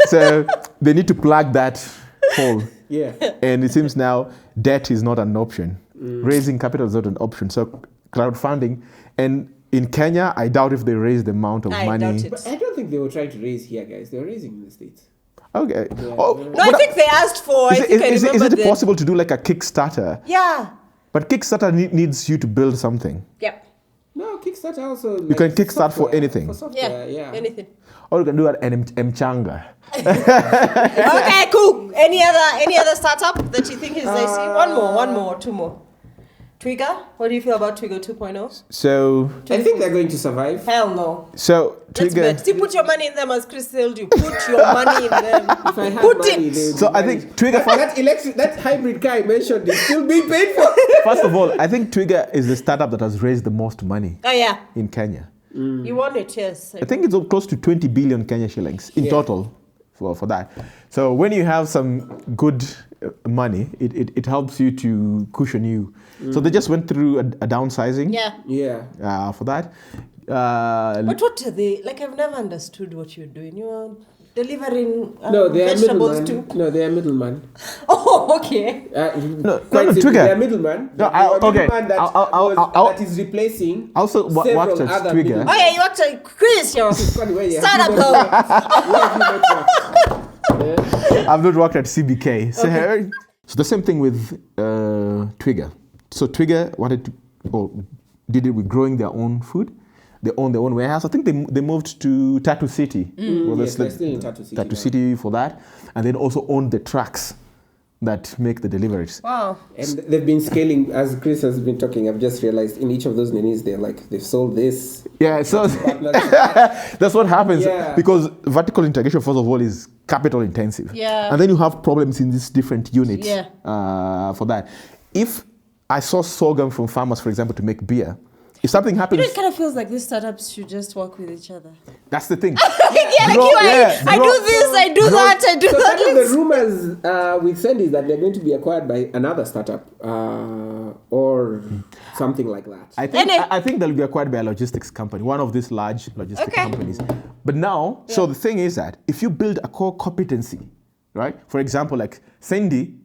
so they need to plug that hole. Yeah. And it seems now debt is not an option. Raising capital is not an option. So crowdfunding. And in Kenya, I doubt if they raise the amount of money. Doubt it. But I don't think they were trying to raise here, guys. They were raising in the States. Okay. Yeah. No, I think they asked for... Is it possible to do like a Kickstarter? Yeah. But Kickstarter needs you to build something. Yep. No, Kickstarter also... You can Kickstart for anything. For software, yeah. Anything. Or you can do an mchanga. Okay, cool. Any other startup that you think is nice? One more, two more. Twiga? What do you feel about Twiga 2.0? So... I think they're going to survive. Hell no. So, Twiga... Still put your money in them, as Chris told you. Put your money in them. If I had money, So I think Twiga... That hybrid car I mentioned is still being paid for. First of all, I think Twiga is the startup that has raised the most money in Kenya. You want it, yes. I think it's close to 20 billion Kenya shillings in total for that. So when you have some good money, it helps you to cushion you. So they just went through a downsizing. Yeah. For that. But what are they? Like, I've never understood what you're doing. You are delivering vegetables too. No, they are middlemen. Oh, okay. Twiga. They are middlemen. That is replacing. Also, watched at Twiga. Oh yeah, you watched at Chris. Startup though. I've not worked at CBK. So the same thing with Twiga. So Twiga did it with growing their own food. They own their own warehouse. I think they moved to Tattoo City. Yes, they're still in Tattoo City. Tattoo City for that. And then also own the trucks that make the deliveries. Wow. And they've been scaling, as Chris has been talking, I've just realized in each of those ninis, they've sold this. Yeah, so that's what happens. Yeah. Because vertical integration, first of all, is capital intensive. Yeah. And then you have problems in these different units for that. If I saw sorghum from farmers, for example, to make beer, if something happens... it kind of feels like these startups should just work with each other. That's the thing. I do this, I do that, I do that. Some of the rumors with Sendy is that they're going to be acquired by another startup or something like that. I think they'll be acquired by a logistics company, one of these large logistics companies. But now, so the thing is that if you build a core competency, right? For example, like Sendy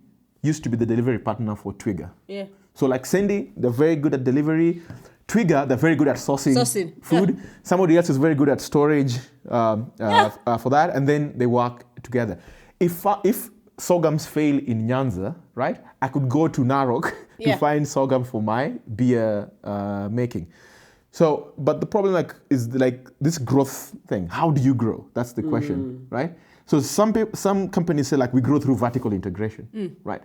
used to be the delivery partner for Twiga. Yeah. So like Sendy, they're very good at delivery. Twiga, they're very good at sourcing food. Yeah. Somebody else is very good at storage for that, and then they work together. If sorghums fail in Nyanza, right, I could go to Narok to find sorghum for my beer making. So, but the problem is this growth thing. How do you grow? That's the question, right? So some companies say we grow through vertical integration, right?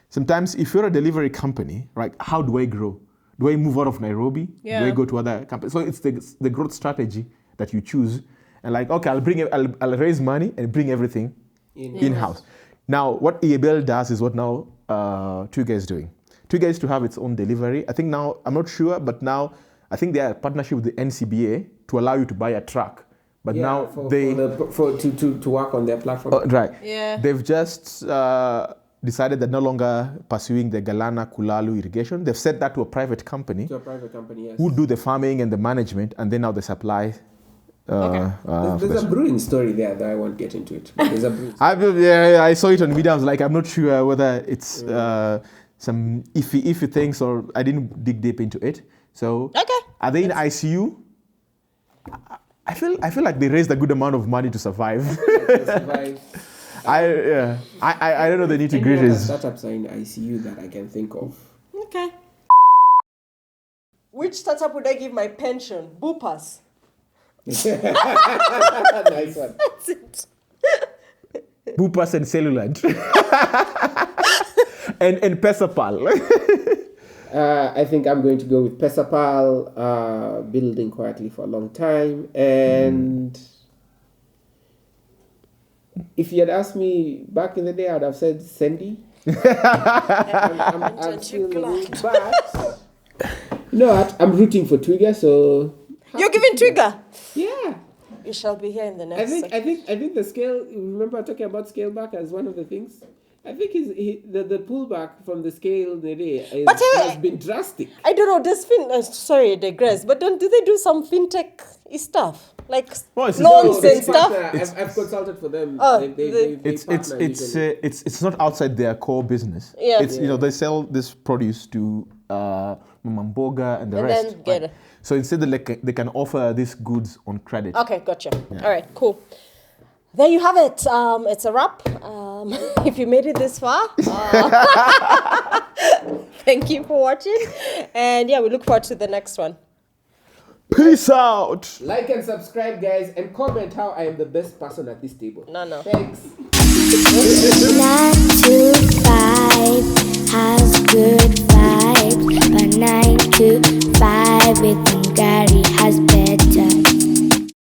Sometimes if you're a delivery company, right, how do I grow? Do I move out of Nairobi? Yeah. Do I go to other companies? So it's the growth strategy that you choose. And I'll raise money and bring everything in-house. Now, what EABL does is what now Twiga is doing. Twiga is to have its own delivery. I think now, I'm not sure, but now I think they are a partnership with the NCBA to allow you to buy a truck. But now to work on their platform. Right. Yeah. They've just decided they're no longer pursuing the Galana Kulalu irrigation. They've set that to a private company. To a private company, yes. Who do the farming and the management, and then now they supply. There's a brewing story there that I won't get into it. But there's a brewing I saw it on video. I was like, I'm not sure whether it's some iffy things, or I didn't dig deep into it. So are they in ICU? I feel like they raised a good amount of money to survive. I don't know the nitty Any other gritties. startups are in ICU that I can think of. Okay. Which startup would I give my pension? Boopers. Nice one. That's it. Boopers and Cellulant. and Pesapal. I think I'm going to go with Pesapal, building quietly for a long time. And if you had asked me back in the day, I'd have said Sendy. I'm still but you know what? I'm rooting for Twiga, so You're giving Twiga? Yeah. You shall be here in the next I think the scale. Remember talking about scale back as one of the things. I think the pullback from the scale the day has been drastic. I don't know. Does sorry, I digress. But do they do some fintech stuff like loans and stuff? I've consulted for them. It's not outside their core business. Yeah. It's they sell this produce to Mamboga and the rest. Then get it. So instead they can offer these goods on credit. Okay, gotcha. Yeah. All right, cool. There you have it. It's a wrap. If you made it this far, thank you for watching. And yeah, we look forward to the next one. Peace out. Like and subscribe, guys, and comment how I am the best person at this table. No. Thanks. 9 to 5 has good vibes, but 9 to 5 with Ngari has been.